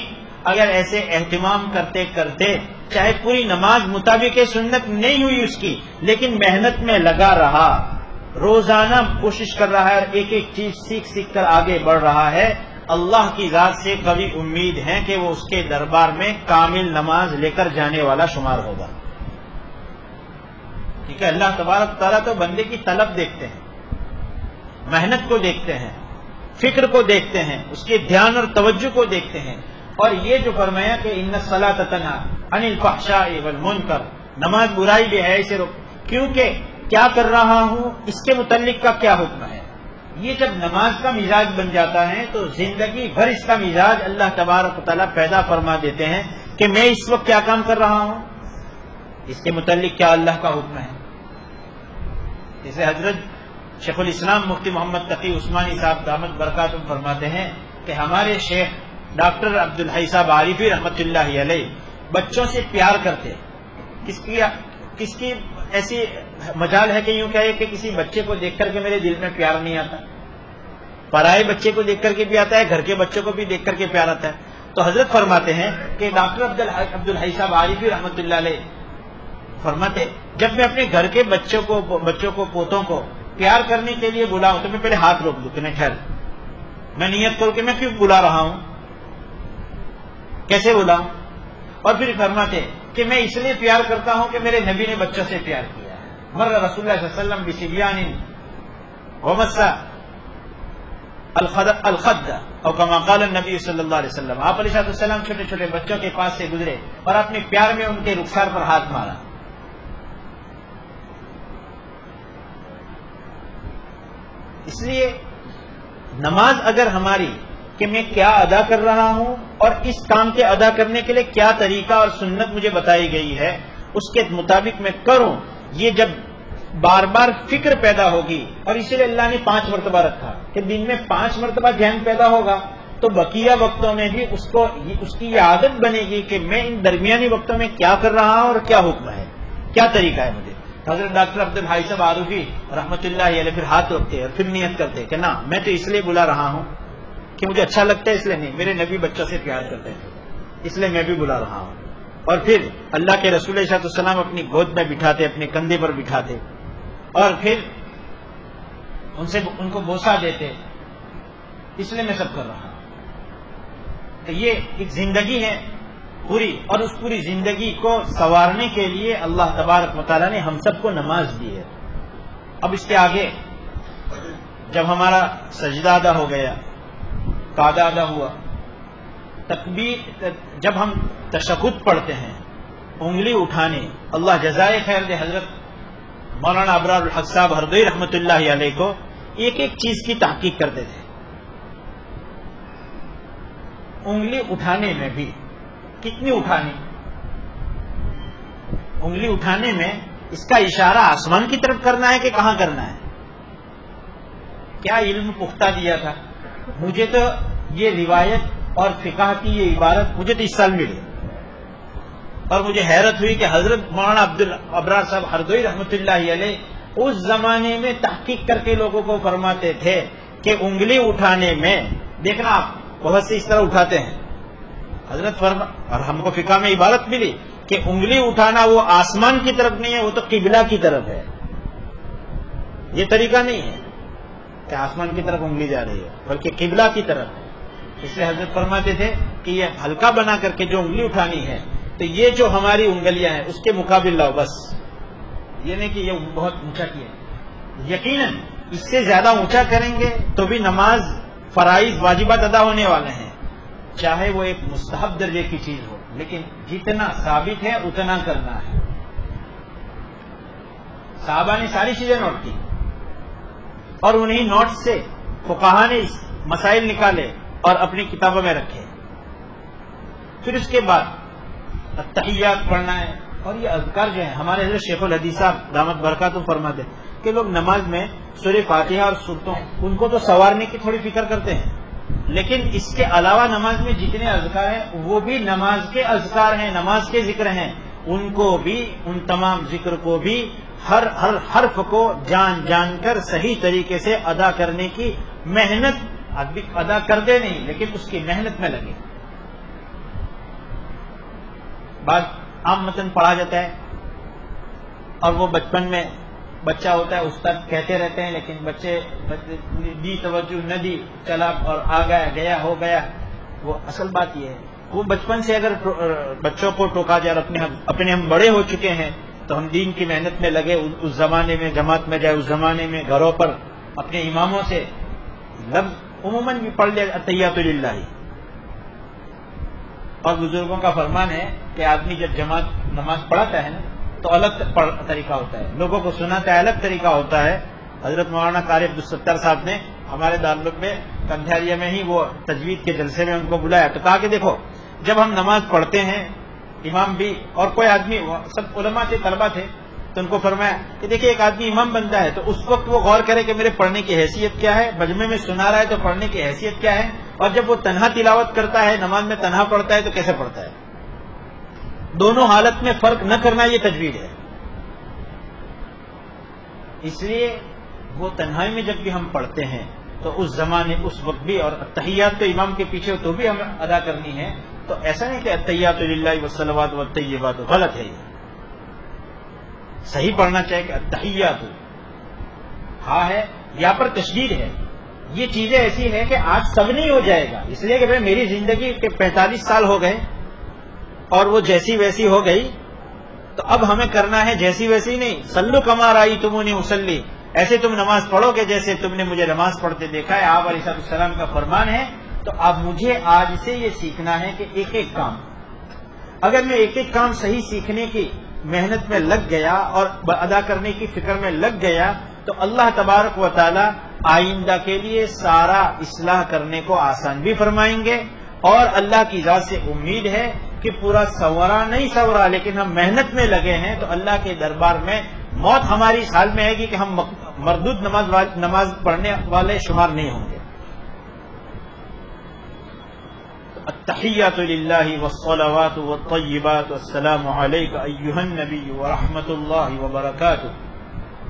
اگر ایسے اہتمام کرتے کرتے چاہے پوری نماز مطابق سنت نہیں ہوئی اس کی لیکن محنت میں لگا رہا، روزانہ کوشش کر رہا ہے اور ایک ایک چیز سیکھ کر آگے بڑھ رہا ہے، اللہ کی ذات سے کبھی امید ہے کہ وہ اس کے دربار میں کامل نماز لے کر جانے والا شمار ہوگا. ٹھیک ہے. اللہ تبارک تعالیٰ تو بندے کی طلب دیکھتے ہیں، محنت کو دیکھتے ہیں، فکر کو دیکھتے ہیں، اس کے دھیان اور توجہ کو دیکھتے ہیں. اور یہ جو فرمایا کہ ان الصلاۃ تنہی عن الفحشاء والمنکر، نماز برائی بھی ہے اسے روک، کیونکہ کیا کر رہا ہوں اس کے متعلق کا کیا حکم ہے. یہ جب نماز کا مزاج بن جاتا ہے تو زندگی بھر اس کا مزاج اللہ تبارک و تعالیٰ پیدا فرما دیتے ہیں کہ میں اس وقت کیا کام کر رہا ہوں، اس کے متعلق کیا اللہ کا حکم ہے. جیسے حضرت شیخ الاسلام مفتی محمد تقی عثمانی صاحب دامت برکاتہم فرماتے ہیں کہ ہمارے شیخ ڈاکٹر عبدالحی صاحب عارفی رحمت اللہ علیہ بچوں سے پیار کرتے. کس کی ایسی مجال ہے کہ یوں کہے کہ کسی بچے کو دیکھ کر کے میرے دل میں پیار نہیں آتا. پرائے بچے کو دیکھ کر کے بھی آتا ہے، گھر کے بچوں کو بھی دیکھ کر کے پیار آتا ہے. تو حضرت فرماتے ہیں کہ ڈاکٹر عبدالحی صاحب عارفی رحمت اللہ علیہ فرماتے جب میں اپنے گھر کے بچوں کو پوتوں کو پیار کرنے کے لیے بلاؤں تو میں پہلے ہاتھ روک دوں کہ نہیں ٹھہر، میں نیت کروں کہ میں کیوں بلا رہا ہوں، کیسے بلاؤں. اور پھر فرماتے کہ میں اس لیے پیار کرتا ہوں کہ میرے نبی نے بچوں سے پیار کیا ہے. مر رسول اللہ صلی اللہ علیہ وسلم بصبیان ومس الخد او کما قال النبی صلی اللہ علیہ وسلم. آپ علیہ السلام چھوٹے چھوٹے بچوں کے پاس سے گزرے اور اپنے پیار میں ان کے رخسار پر ہاتھ مارا. اس لیے نماز اگر ہماری کہ میں کیا ادا کر رہا ہوں اور اس کام کے ادا کرنے کے لیے کیا طریقہ اور سنت مجھے بتائی گئی ہے اس کے مطابق میں کروں، یہ جب بار بار فکر پیدا ہوگی. اور اسی لیے اللہ نے 5 مرتبہ رکھا کہ دن میں 5 مرتبہ ذہن پیدا ہوگا تو بقیہ وقتوں میں بھی اس کی یہ عادت بنے گی کہ میں ان درمیانی وقتوں میں کیا کر رہا ہوں اور کیا حکم ہے، کیا طریقہ ہے مجھے. حضرت ڈاکٹر عبدالحی صاحب عارفی رحمت اللہ علیہ پھر ہاتھ رکھتے اور پھر نیت کرتے کہ نہ میں تو اس لیے بلا رہا ہوں کہ مجھے اچھا لگتا ہے، اس لیے نہیں، میرے نبی بچوں سے پیار کرتے ہیں اس لیے میں بھی بلا رہا ہوں. اور پھر اللہ کے رسول صلی اللہ علیہ وسلم اپنی گود میں بٹھاتے، اپنے کندھے پر بٹھاتے، اور پھر ان کو بوسہ دیتے، اس لیے میں سب کر رہا ہوں۔ تو یہ ایک زندگی ہے پوری، اور اس پوری زندگی کو سنوارنے کے لیے اللہ تبارک و تعالیٰ نے ہم سب کو نماز دی ہے۔ اب اس کے آگے جب ہمارا سجدہ ادا ہو گیا، قعدہ ادا ہوا، تکبیر، جب ہم تشہد پڑھتے ہیں، انگلی اٹھانے، اللہ جزائے خیر دے حضرت مولانا ابرار الحق صاحب ہردوئی رحمۃ اللہ علیہ کو ایک ایک چیز کی تحقیق کرتے تھے۔ انگلی اٹھانے میں بھی کتنی اٹھانی، انگلی اٹھانے میں اس کا اشارہ آسمان کی طرف کرنا ہے کہ کہاں کرنا ہے؟ کیا علم پختہ دیا تھا مجھے تو یہ روایت اور فقہ کی یہ عبارت مجھے تو اس سال ملی، اور مجھے حیرت ہوئی کہ حضرت مولانا ابرار صاحب ہردوئی رحمۃ اللہ علیہ اس زمانے میں تحقیق کر کے لوگوں کو فرماتے تھے کہ انگلی اٹھانے میں دیکھنا، آپ بہت سے اس طرح اٹھاتے ہیں حضرت اور ہم کو فقہ میں عبارت ملی کہ انگلی اٹھانا وہ آسمان کی طرف نہیں ہے، وہ تو قبلہ کی طرف ہے۔ یہ طریقہ نہیں ہے کہ آسمان کی طرف انگلی جا رہی ہے، بلکہ قبلہ کی طرف ہے۔ اس لیے حضرت فرماتے تھے کہ یہ ہلکا بنا کر کے جو انگلی اٹھانی ہے، تو یہ جو ہماری انگلیاں ہیں اس کے مقابل لاؤ، بس یہ نہیں کہ یہ بہت اونچا کیا۔ یقیناً اس سے زیادہ اونچا کریں گے تو بھی نماز فرائض واجبات ادا ہونے والے ہیں، چاہے وہ ایک مستحب درجے کی چیز ہو، لیکن جتنا ثابت ہے اتنا کرنا ہے۔ صحابہ نے ساری چیزیں نوٹ کی، اور انہی نوٹ سے فقہا نے مسائل نکالے اور اپنی کتابوں میں رکھے۔ پھر اس کے بعد التحیات پڑھنا ہے، اور یہ اذکار جو ہیں ہمارے حضرت شیخ الحدیث صاحب دامت برکاتہ فرماتے ہیں کہ لوگ نماز میں سورہ فاتحہ اور سورتوں ان کو تو سنوارنے کی تھوڑی فکر کرتے ہیں، لیکن اس کے علاوہ نماز میں جتنے اذکار ہیں وہ بھی نماز کے اذکار ہیں، نماز کے ذکر ہیں، ان کو بھی، ان تمام ذکر کو بھی ہر حرف کو جان جان کر صحیح طریقے سے ادا کرنے کی محنت، ادا کر دے نہیں لیکن اس کی محنت میں لگے۔ بعض عام متن پڑھا جاتا ہے اور وہ بچپن میں بچہ ہوتا ہے، استاد کہتے رہتے ہیں، لیکن بچے دی توجہ نہ دی، چلا اور آ گیا ہو گیا۔ وہ اصل بات یہ ہے، وہ بچپن سے اگر بچوں کو ٹوکا جائے اور اپنے ہم بڑے ہو چکے ہیں تو ہم دین کی محنت میں لگے، اس زمانے میں جماعت میں جائے، اس زمانے میں گھروں پر اپنے اماموں سے لفظ عموماً بھی پڑھ لیا التحیات للہ۔ اور بزرگوں کا فرمان ہے کہ آدمی جب جماعت نماز پڑھاتا ہے نا تو الگ طریقہ ہوتا ہے، لوگوں کو سناتا ہے الگ طریقہ ہوتا ہے۔ حضرت مولانا قاری عبدالستار صاحب نے ہمارے دارالعلوم میں کنٹھاریا میں ہی وہ تجوید کے جلسے میں ان کو بلایا تو کہا کہ دیکھو جب ہم نماز پڑھتے ہیں، امام بھی اور کوئی آدمی، سب علماء تھے، طلبہ تھے، تو ان کو فرمایا کہ دیکھیں ایک آدمی امام بنتا ہے تو اس وقت وہ غور کرے کہ میرے پڑھنے کی حیثیت کیا ہے، مجمع میں سنا رہا ہے تو پڑھنے کی حیثیت کیا ہے، اور جب وہ تنہا تلاوت کرتا ہے، نماز میں تنہا پڑھتا ہے تو کیسے پڑھتا ہے۔ دونوں حالت میں فرق نہ کرنا یہ تجوید ہے۔ اس لیے وہ تنہائی میں جب بھی ہم پڑھتے ہیں تو اس زمانے اس وقت بھی، اور التحیات تو امام کے پیچھے تو بھی ہمیں ادا کرنی ہے، تو ایسا نہیں کہ التحیات للہ والصلوات والطیبات، غلط ہے، یہ صحیح پڑھنا چاہیے کہ التحیات ہاں ہے، یہاں پر تشدید ہے۔ یہ چیزیں ایسی ہیں کہ آج سب نہیں ہو جائے گا، اس لیے کہ بھائی میری زندگی کے 45 سال ہو گئے اور وہ جیسی ویسی ہو گئی، تو اب ہمیں کرنا ہے جیسی ویسی نہیں، صلو کما رأیتمونی اصلی، ایسے تم نماز پڑھو گے جیسے تم نے مجھے نماز پڑھتے دیکھا ہے، آپ علیہ السلام کا فرمان ہے۔ تو اب مجھے آج سے یہ سیکھنا ہے کہ ایک ایک کام، اگر میں ایک ایک کام صحیح سیکھنے کی محنت میں لگ گیا اور ادا کرنے کی فکر میں لگ گیا تو اللہ تبارک و تعالی آئندہ کے لیے سارا اصلاح کرنے کو آسان بھی فرمائیں گے، اور اللہ کی ذات سے امید ہے کہ پورا سورا نہیں سورا لیکن ہم محنت میں لگے ہیں تو اللہ کے دربار میں موت ہماری اس حال میں آئے گی کہ ہم مردود نماز پڑھنے والے شمار نہیں ہوں گے۔ التحیات للہ والصلوات والطیبات والسلام علیک ایھا النبی ورحمۃ اللہ وبرکاتہ،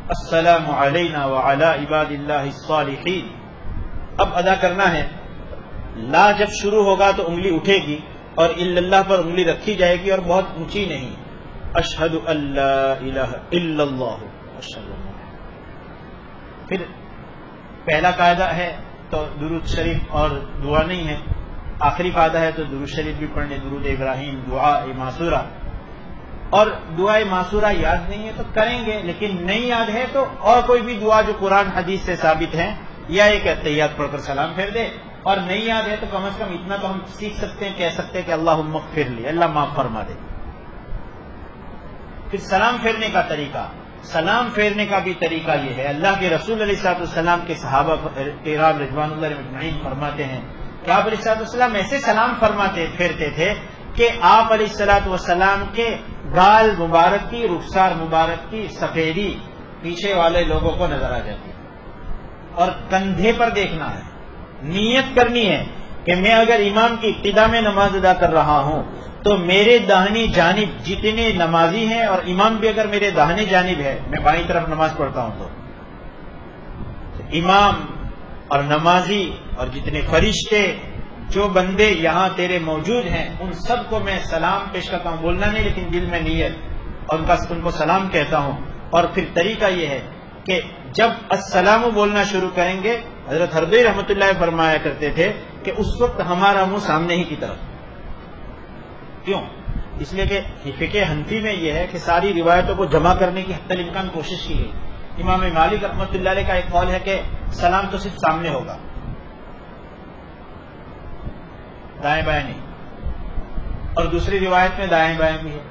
السلام علینا وعلی عباد اللہ الصالحین۔ اب ادا کرنا ہے، لا جب شروع ہوگا تو انگلی اٹھے گی، اور الا اللہ پر انگلی رکھی جائے گی اور بہت اونچی نہیں. اشہد ان لا الہ الا اللہ اشہد ان لا. پھر پہلا قاعدہ ہے تو درود شریف اور دعا نہیں ہے. آخری قاعدہ ہے تو درود شریف بھی پڑھنے, درود ابراہیم, دعا معصورہ. اور دعا معصورہ یاد نہیں ہے تو کریں گے, لیکن نہیں یاد ہے تو اور کوئی بھی دعا جو قرآن حدیث سے ثابت ہے, یا ایک تحیات پڑھ کر سلام پھیر دے. اور نہیں یاد ہے تو کم از کم اتنا تو ہم سیکھ سکتے ہیں, کہہ سکتے ہیں کہ اللہم اغفر لی, اللہ معاف فرما دے. پھر سلام پھیرنے کا طریقہ, سلام پھیرنے کا بھی طریقہ یہ ہے. اللہ کے رسول علیہ الصلوۃ والسلام کے صحابہ کرام رضوان اللہ علیہم اجمعین فرماتے ہیں کہ آپ علیہ الصلوۃ والسلام ایسے سلام فرماتے پھیرتے تھے کہ آپ علیہ الصلوۃ والسلام کے گال مبارک کی, رخسار مبارک کی سفیدی پیچھے والے لوگوں کو نظر آ جاتی. اور کندھے پر دیکھنا ہے, نیت کرنی ہے کہ میں اگر امام کی ابتدا میں نماز ادا کر رہا ہوں تو میرے داہنی جانب جتنے نمازی ہیں, اور امام بھی اگر میرے داہنی جانب ہے, میں بائیں طرف نماز پڑھتا ہوں, تو امام اور نمازی اور جتنے فرشتے جو بندے یہاں تیرے موجود ہیں ان سب کو میں سلام پیش کرتا ہوں. بولنا نہیں لیکن دل میں نیت, اور ان کو سلام کہتا ہوں. اور پھر طریقہ یہ ہے کہ جب السلام بولنا شروع کریں گے, حضرت حربی رحمۃ اللہ فرمایا کرتے تھے کہ اس وقت ہمارا منہ سامنے ہی کی طرف. کیوں؟ اس لیے کہ فقہ حنفی میں یہ ہے کہ ساری روایتوں کو جمع کرنے کی حتی الامکان کوشش کی گئی. امام مالک رحمۃ اللہ علیہ کا ایک قول ہے کہ سلام تو صرف سامنے ہوگا, دائیں بائیں نہیں. اور دوسری روایت میں دائیں بائیں بھی ہے,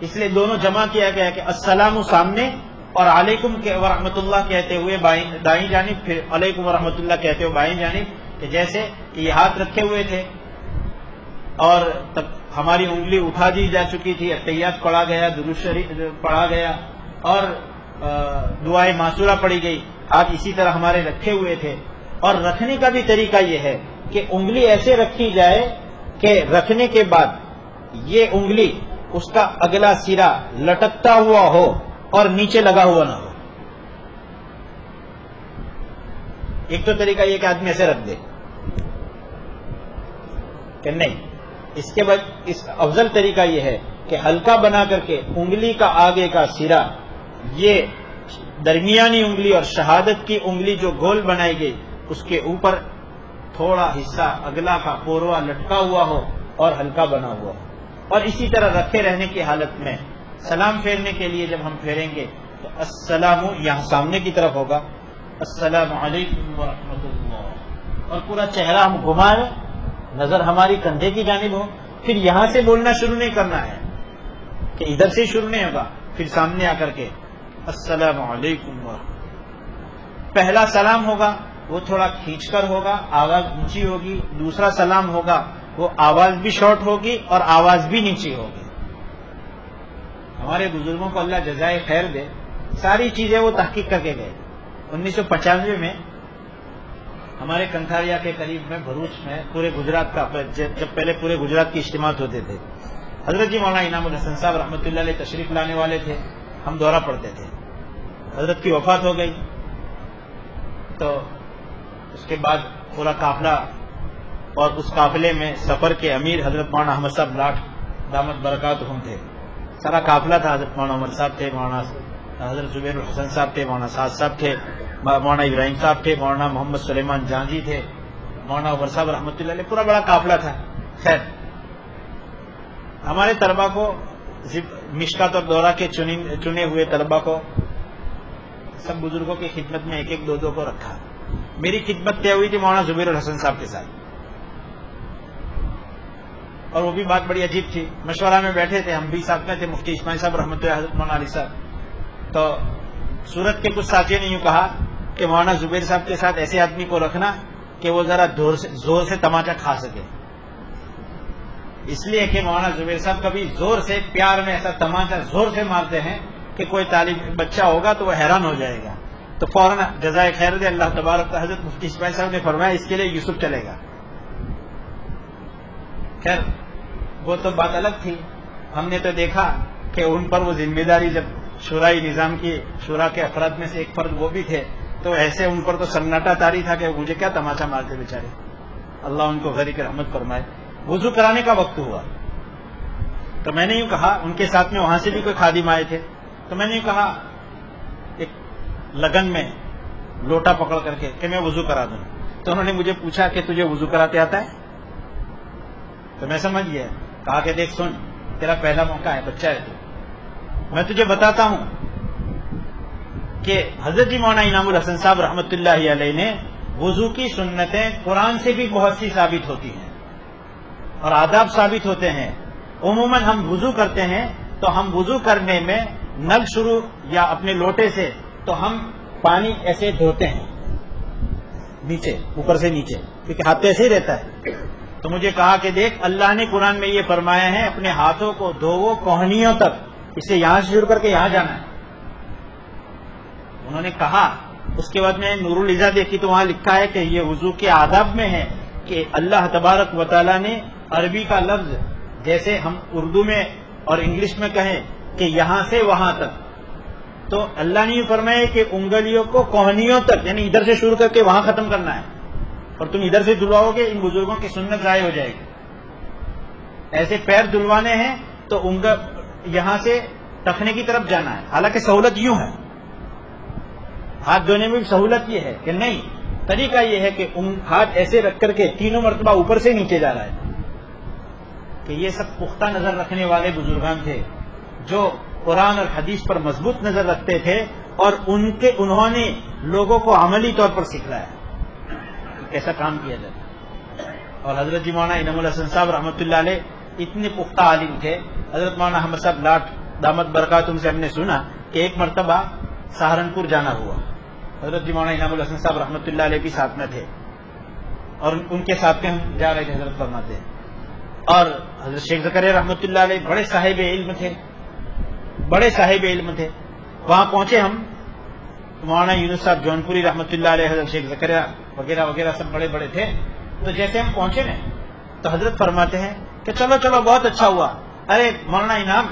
اس لیے دونوں جمع کیا گیا کہ السلام سامنے اور علیکم ورحمۃ اللہ کہتے ہوئے دائیں جانب, پھر علیکم ورحمۃ اللہ کہتے ہوئے بائیں جانب. کہ جیسے یہ ہاتھ رکھے ہوئے تھے اور تب ہماری انگلی اٹھا دی جا چکی تھی, تحیات پڑھا گیا, درود شریف پڑھا گیا اور دعائے معصورہ پڑھی گئی, ہاتھ اسی طرح ہمارے رکھے ہوئے تھے. اور رکھنے کا بھی طریقہ یہ ہے کہ انگلی ایسے رکھی جائے کہ رکھنے کے بعد یہ انگلی اس کا اگلا سرا لٹکتا ہوا ہو اور نیچے لگا ہوا نہ ہو. ایک تو طریقہ یہ کہ آدمی ایسے رکھ دے کہ نہیں, اس کے بعد اس افضل طریقہ یہ ہے کہ ہلکا بنا کر کے انگلی کا آگے کا سرا, یہ درمیانی انگلی اور شہادت کی انگلی جو گول بنائی گئی اس کے اوپر تھوڑا حصہ اگلا کا پوروا لٹکا ہوا ہو اور ہلکا بنا ہوا ہو. اور اسی طرح رکھے رہنے کی حالت میں سلام پھیرنے کے لیے جب ہم پھیریں گے تو السلام یہاں سامنے کی طرف ہوگا, السلام علیکم ورحمۃ اللہ, اور پورا چہرہ ہم گھمائیں, نظر ہماری کندھے کی جانب ہو. پھر یہاں سے بولنا شروع نہیں کرنا ہے کہ ادھر سے شروع نہیں ہوگا, پھر سامنے آ کر کے السلام علیکم ورحمۃ. پہلا سلام ہوگا وہ تھوڑا کھینچ کر ہوگا, آواز اونچی ہوگی. دوسرا سلام ہوگا وہ آواز بھی شارٹ ہوگی اور آواز بھی نیچی ہوگی. ہمارے بزرگوں کو اللہ جزائے خیر دے, ساری چیزیں وہ تحقیق کر کے گئے. 1995 میں ہمارے کنکھاریا کے قریب میں بھروچ میں پورے گجرات کا, جب پہلے پورے گجرات کی اجتماعات ہوتے تھے, حضرت جی مولانا انعام الحسن صاحب رحمۃ اللہ علیہ تشریف لانے والے تھے. ہم دورہ پڑھتے تھے, حضرت کی وفات ہو گئی تو اس کے بعد پورا قافلہ, اور اس قافلے میں سفر کے امیر حضرت مولانا احمد صاحب لاٹھ دامت برکاتہم تھے. سارا قافلہ تھا. حضرت مولانا عمر صاحب تھے, مولانا حضرت زبیر الحسن صاحب تھے, مولانا سعد صاحب تھے, مولانا ابراہیم صاحب تھے, مولانا محمد سلیمان جانجی تھے, مولانا عمر صاحب رحمۃ اللہ علیہ, پورا بڑا قافلہ تھا. خیر, ہمارے طلبا کو مشکات اور دورہ کے چنے ہوئے طلبا کو سب بزرگوں کی خدمت میں ایک ایک دو کو رکھا. میری خدمت طے ہوئی تھی مولانا زبیر الحسن صاحب کے ساتھ, اور وہ بھی بات بڑی عجیب تھی. مشورہ میں بیٹھے تھے, ہم بھی ساتھ میں تھے, مفتی اسماعیل صاحب رحمۃ اللہ, حضرت مولانا علی صاحب. تو سورت کے کچھ ساتھیوں نے یوں کہا کہ مولانا زبیر صاحب کے ساتھ ایسے آدمی کو رکھنا کہ وہ ذرا زور سے تماچا کھا سکے. اس لیے کہ مولانا زبیر صاحب کبھی زور سے پیار میں ایسا تماچا زور سے مارتے ہیں کہ کوئی طالب بچہ ہوگا تو وہ حیران ہو جائے گا. تو فوراً جزائے خیر دے اللہ تبارک و حضرت مفتی اسماعیل صاحب نے فرمایا اس کے لیے یوسف چلے گا. خیر, وہ تو بات الگ تھی. ہم نے تو دیکھا کہ ان پر وہ ذمہ داری, جب شورائی نظام کی شورا کے افراد میں سے ایک فرد وہ بھی تھے, تو ایسے ان پر تو سناٹا طاری تھا کہ مجھے کیا تماشا مارتے بیچارے. اللہ ان کو غریق رحمت فرمائے. وضو کرانے کا وقت ہوا تو میں نے یوں کہا، ان کے ساتھ میں وہاں سے بھی کوئی خادم آئے تھے، تو میں نے یوں کہا ایک لگن میں لوٹا پکڑ کر کے کہ میں وضو کرا دوں. تو انہوں نے مجھے پوچھا کہ تجھے وضو کراتے آتا ہے؟ تو میں سمجھ گیا. کہا کہ دیکھ سن، تیرا پہلا موقع ہے، بچہ ہے تو میں تجھے بتاتا ہوں کہ حضرت جی مولانا انعام الحسن صاحب رحمۃ اللہ علیہ نے وضو کی سنتیں قرآن سے بھی بہت سی ثابت ہوتی ہیں اور آداب ثابت ہوتے ہیں. عموماً ہم وضو کرتے ہیں تو ہم وضو کرنے میں نل شروع یا اپنے لوٹے سے تو ہم پانی ایسے دھوتے ہیں نیچے، اوپر سے نیچے، کیونکہ ہاتھ تو ایسے ہی رہتا ہے. تو مجھے کہا کہ دیکھ، اللہ نے قرآن میں یہ فرمایا ہے اپنے ہاتھوں کو دھوو کوہنیوں تک، اسے یہاں سے شروع کر کے یہاں جانا ہے. انہوں نے کہا. اس کے بعد میں نور العزا دیکھی تو وہاں لکھا ہے کہ یہ وضو کے آداب میں ہے کہ اللہ تبارک و تعالیٰ نے عربی کا لفظ جیسے ہم اردو میں اور انگلش میں کہیں کہ یہاں سے وہاں تک، تو اللہ نے یہ فرمایا کہ انگلیوں کو کوہنیوں تک، یعنی ادھر سے شروع کر کے وہاں ختم کرنا ہے، اور تم ادھر سے دھلواؤ گے ان بزرگوں کی سنت ضائع ہو جائے گی. ایسے پیر دھلوانے ہیں تو یہاں سے ٹخنے کی طرف جانا ہے. حالانکہ سہولت یوں ہے، ہاتھ دھونے میں بھی سہولت یہ ہے کہ نہیں، طریقہ یہ ہے کہ ہاتھ ایسے رکھ کر کے تینوں مرتبہ اوپر سے نیچے جا رہا ہے. کہ یہ سب پختہ نظر رکھنے والے بزرگان تھے جو قرآن اور حدیث پر مضبوط نظر رکھتے تھے، اور انہوں نے لوگوں کو عملی طور پر سکھلایا کیسا کام کیا جاتا. اور حضرت جی مولانا انعام الحسن صاحب رحمۃ اللہ علیہ اتنے پختہ عالم تھے. حضرت مولانا احمد صاحب لاٹ دامت برکاتہم سے ہم نے سنا کہ ایک مرتبہ سہارنپور جانا ہوا. حضرت جی مولانا انعام الحسن صاحب رحمۃ اللہ علیہ بھی ساتھ میں تھے، اور ان کے ساتھ میں ہم جا رہے تھے. حضرت فرماتے ہیں، اور حضرت شیخ زکریا رحمۃ اللہ علیہ بڑے صاحب علم تھے، بڑے صاحب علم تھے. وہاں پہنچے ہم، مولانا یونس صاحب جونپوری رحمۃ اللہ علیہ، حضرت شیخ زکریا وغیرہ وغیرہ سب بڑے بڑے تھے. تو جیسے ہم پہنچے نا تو حضرت فرماتے ہیں کہ چلو چلو بہت اچھا ہوا. ارے مولانا انعام،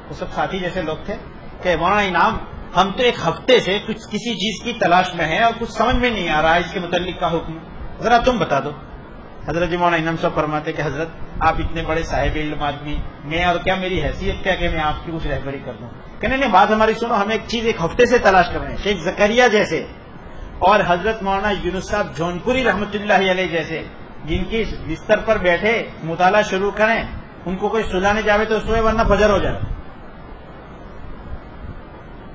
وہ سب ساتھی جیسے لوگ تھے، کہ مولانا انعام ہم تو ایک ہفتے سے کسی چیز کی تلاش میں ہیں اور کچھ سمجھ میں نہیں آ رہا ہے اس کے متعلق کا حکم، ذرا تم بتا دو. حضرت جی مولانا انعام صاحب فرماتے کہ حضرت آپ اتنے بڑے صاحب علم آدمی، میں اور کیا میری حیثیت کیا کہ میں آپ کی کچھ رہبری کر دوں. کہنے نہیں، بات ہماری سنو، ہم ایک چیز ایک ہفتے سے تلاش کر رہے ہیں. شیخ زکریا جیسے اور حضرت مولانا یونس صاحب جونپوری رحمۃ اللہ علیہ جیسے، جن کی بستر پر بیٹھے مطالعہ شروع کریں ان کو کوئی سلانے جاوے تو سوئے ورنہ فجر ہو جائے.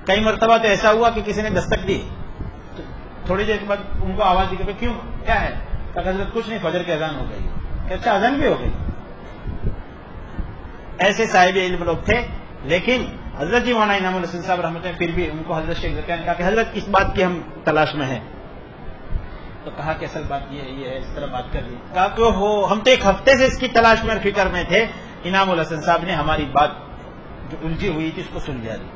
کئی مرتبہ تو ایسا ہوا کہ کسی نے دستک دی، تھوڑی دیر کے بعد ان کو آواز دی کہ کیوں، کیا ہے؟ کہ حضرت کچھ نہیں، فجر کی اذان ہو گئی. کہ اچھا اذان بھی ہو گئی. ایسے صاحب علم لوگ تھے. لیکن حضرت جی مولانا انعام الحسن صاحب رحمۃ اللہ، پھر بھی ان کو حضرت شیخ زکریا نے کہا کہ حضرت اس بات کی ہم تلاش میں ہیں. تو کہا کہ اصل بات یہ ہے، اس طرح بات کر لی. کہا کہ ہم تو ایک ہفتے سے اس کی تلاش میں اور فکر میں تھے. انعام الحسن صاحب نے ہماری بات جو الجھی ہوئی تھی اس کو سلجھا دی.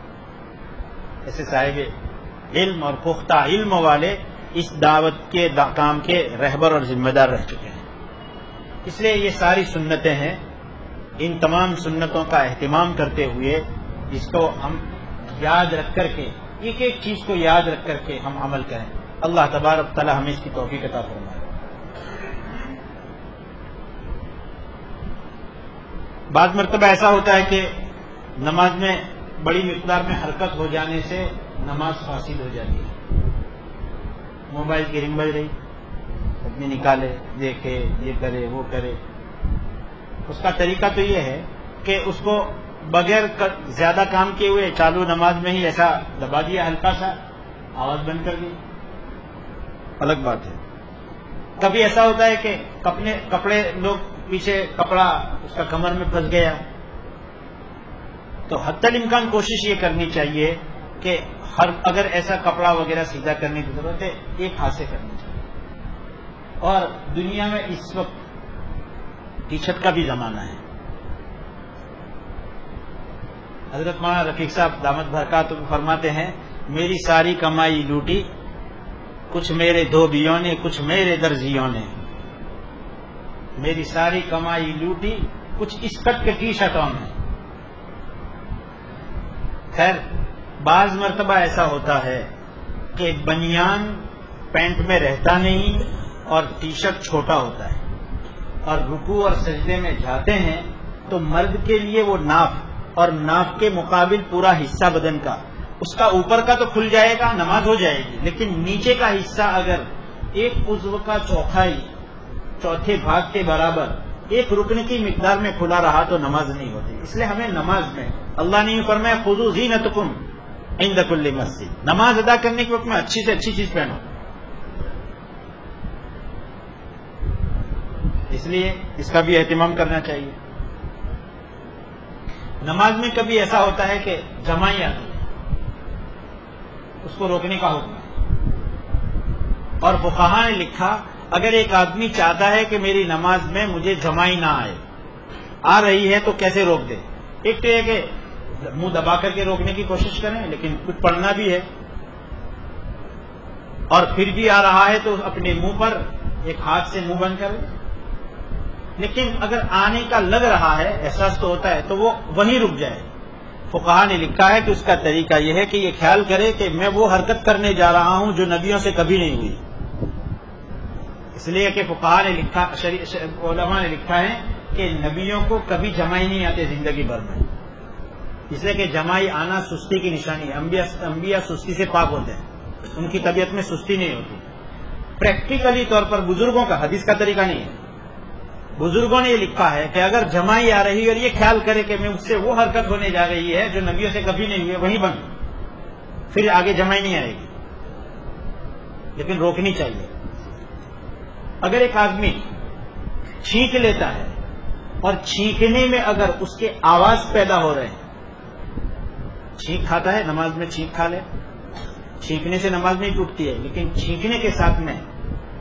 ایسے صاحب علم اور پختہ علم والے اس دعوت کے کام کے رہبر اور ذمہ دار رہ چکے ہیں. اس لیے یہ ساری سنتیں ہیں. ان تمام سنتوں کا اہتمام کرتے ہوئے اس کو ہم یاد رکھ کر کے، ایک ایک چیز کو یاد رکھ کر کے ہم عمل کریں. اللہ تبارک تعالی ہمیں اس کی توفیق عطا فرمائے. بعض مرتبہ ایسا ہوتا ہے کہ نماز میں بڑی مقدار میں حرکت ہو جانے سے نماز فاسد ہو جاتی ہے. موبائل کی رنگ بج رہی، آدمی نکالے، دیکھے، یہ کرے وہ کرے. اس کا طریقہ تو یہ ہے کہ اس کو بغیر زیادہ کام کیے ہوئے چالو نماز میں ہی ایسا دبا دیا، ہلکا سا آواز بند کر دی، الگ بات ہے. کبھی ایسا ہوتا ہے کہ کپڑے لوگ پیچھے کپڑا اس کا کمر میں پھنس گیا، تو حتی الامکان کوشش یہ کرنی چاہیے کہ اگر ایسا کپڑا وغیرہ سیدھا کرنے کی ضرورت ہے ایک ہاتھ سے کرنی چاہیے. اور دنیا میں اس وقت ٹی شرٹ کا بھی زمانہ ہے. حضرت مولانا رفیق صاحب دامت برکاتہم فرماتے ہیں، میری ساری کمائی لوٹی، کچھ میرے دھوبیوں نے، کچھ میرے درزیوں نے. میری ساری کمائی لوٹی، کچھ اسکٹ کے ٹی شرٹوں میں. خیر، بعض مرتبہ ایسا ہوتا ہے کہ بنیان پینٹ میں رہتا نہیں اور ٹی شرٹ چھوٹا ہوتا ہے. اور رکوع اور سجدے میں جاتے ہیں تو مرد کے لیے وہ ناف اور ناف کے مقابل پورا حصہ بدن کا، اس کا اوپر کا تو کھل جائے گا، نماز ہو جائے گی، لیکن نیچے کا حصہ اگر ایک عضو کا چوتھے بھاگ کے برابر ایک رکن کی مقدار میں کھلا رہا تو نماز نہیں ہوتی. اس لیے ہمیں نماز میں اللہ نے فرمایا خذوا زینتکم عند کل مسجد، نماز ادا کرنے کے وقت میں اچھی سے اچھی چیز پہنو. اس لیے اس کا بھی اہتمام کرنا چاہیے. نماز میں کبھی ایسا ہوتا ہے کہ جمائی آتی ہے، اس کو روکنے کا حکم ہے. اور فقہاء نے لکھا اگر ایک آدمی چاہتا ہے کہ میری نماز میں مجھے جمائی نہ آئے، آ رہی ہے تو کیسے روک دے؟ ایک تو یہ کہ منہ دبا کر کے روکنے کی کوشش کریں، لیکن کچھ پڑھنا بھی ہے، اور پھر بھی آ رہا ہے تو اپنے منہ پر ایک ہاتھ سے منہ بند کرے. لیکن اگر آنے کا لگ رہا ہے، احساس تو ہوتا ہے، تو وہ وہیں رک جائے. فقہاء نے لکھا ہے کہ اس کا طریقہ یہ ہے کہ یہ خیال کرے کہ میں وہ حرکت کرنے جا رہا ہوں جو نبیوں سے کبھی نہیں ہوئی. اس لیے کہ فقہاء نے لکھا، علماء نے لکھا ہے کہ نبیوں کو کبھی جمائی نہیں آتے زندگی بھر میں، اس لیے کہ جمائی آنا سستی کی نشانی ہے. انبیاء سستی سے پاک ہوتے ہیں، ان کی طبیعت میں سستی نہیں ہوتی. پریکٹیکلی طور پر بزرگوں کا، حدیث کا طریقہ نہیں ہے، بزرگوں نے یہ لکھا ہے کہ اگر جمائی آ رہی ہے اور یہ خیال کرے کہ میں اس سے وہ حرکت ہونے جا رہی ہے جو نبیوں سے کبھی نہیں ہوئی ہے، وہیں بند، پھر آگے جمائی نہیں آئے گی، لیکن روکنی چاہیے. اگر ایک آدمی چھینک لیتا ہے اور چھینکنے میں اگر اس کے آواز پیدا ہو رہے ہیں، چھینک کھاتا ہے نماز میں، چھینک کھا لے، چھینکنے سے نماز نہیں ٹوٹتی ہے، لیکن چھینکنے کے ساتھ میں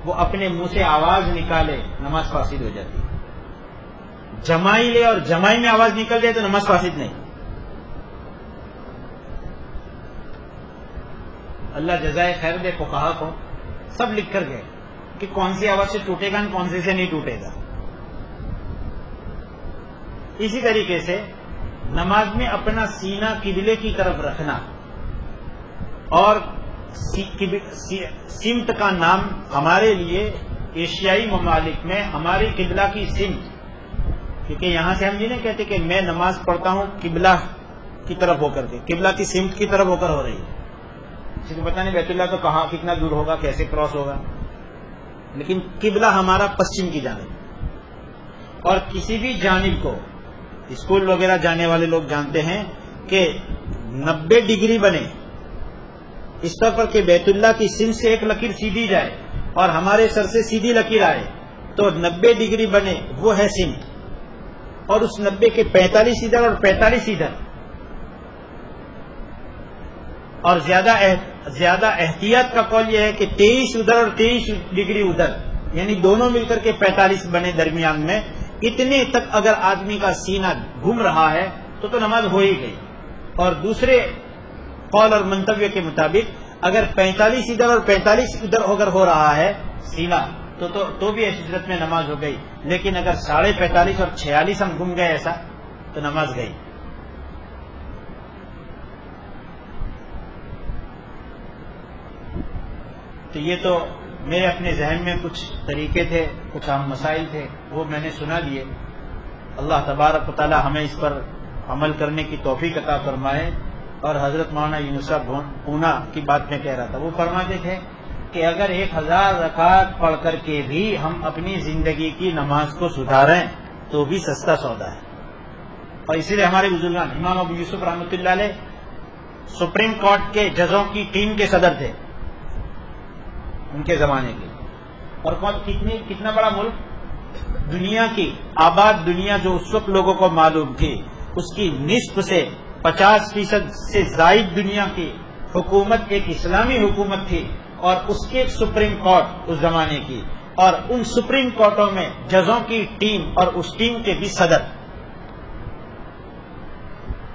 وہ اپنے منہ سے آواز نکالے، نماز فاسد ہو جاتی ہے. جمائی لے اور جمائی میں آواز نکل جائے تو نماز فاسد نہیں. اللہ جزائے خیر دے فقہا کو، سب لکھ کر گئے کہ کون سی آواز سے ٹوٹے گا، کون سی سے نہیں ٹوٹے گا. اسی طریقے سے نماز میں اپنا سینہ قبلے کی طرف رکھنا، اور سمت کا نام ہمارے لیے ایشیائی ممالک میں ہماری قبلہ کی سمت، کیونکہ یہاں سے ہم یہ نہیں کہتے کہ میں نماز پڑھتا ہوں قبلہ کی طرف ہو کر کے، قبلہ کی سمت کی طرف ہو کر ہو رہی ہے. کسی کو پتہ نہیں بیت اللہ تو کہاں کتنا دور ہوگا، کیسے کراس ہوگا، لیکن قبلہ ہمارا پشچم کی جانب. اور کسی بھی جانب کو اسکول وغیرہ جانے والے لوگ جانتے ہیں کہ 90 ڈگری بنے، اس طرح پر کہ بیت اللہ کی سمت سے ایک لکیر سیدھی جائے اور ہمارے سر سے سیدھی لکیر آئے تو 90 ڈگری بنے، وہ ہے سمت. اور اس 90 کے 45 ادھر اور 45 ادھر، اور زیادہ احتیاط کا قول یہ ہے کہ 23 ادھر اور 23 ڈگری ادھر، یعنی دونوں مل کر کے 45 بنے درمیان میں. اتنے تک اگر آدمی کا سینہ گھوم رہا ہے تو نماز ہو ہی گئی. اور دوسرے قول اور منتویہ کے مطابق اگر 45 ادھر اور 45 ادھر اگر ہو رہا ہے سینہ تو بھی ایسی صورت میں نماز ہو گئی. لیکن اگر 45.5 اور 46 ہم گھوم گئے ایسا تو نماز گئی. تو یہ تو میرے اپنے ذہن میں کچھ طریقے تھے، کچھ عام مسائل تھے، وہ میں نے سنا دیے. اللہ تبارک و تعالی ہمیں اس پر عمل کرنے کی توفیق عطا فرمائے. اور حضرت مولانا یونس صاحب پونا کی بات میں کہہ رہا تھا، وہ فرماتے تھے کہ اگر 1000 رکعت پڑھ کر کے بھی ہم اپنی زندگی کی نماز کو سدھاریں تو بھی سستا سودا ہے. اور اسی لیے ہمارے بزرگان، امام ابو یوسف رحمۃ اللہ علیہ سپریم کورٹ کے ججوں کی ٹیم کے صدر تھے ان کے زمانے کے. اور کتنا بڑا ملک، دنیا کی آباد دنیا جو اس وقت لوگوں کو معلوم تھی اس کی نصف سے 50% سے زائد دنیا کی حکومت ایک اسلامی حکومت تھی، اور اس کے سپریم کورٹ اس زمانے کی، اور ان سپریم کورٹوں میں ججوں کی ٹیم اور اس ٹیم کے بھی صدر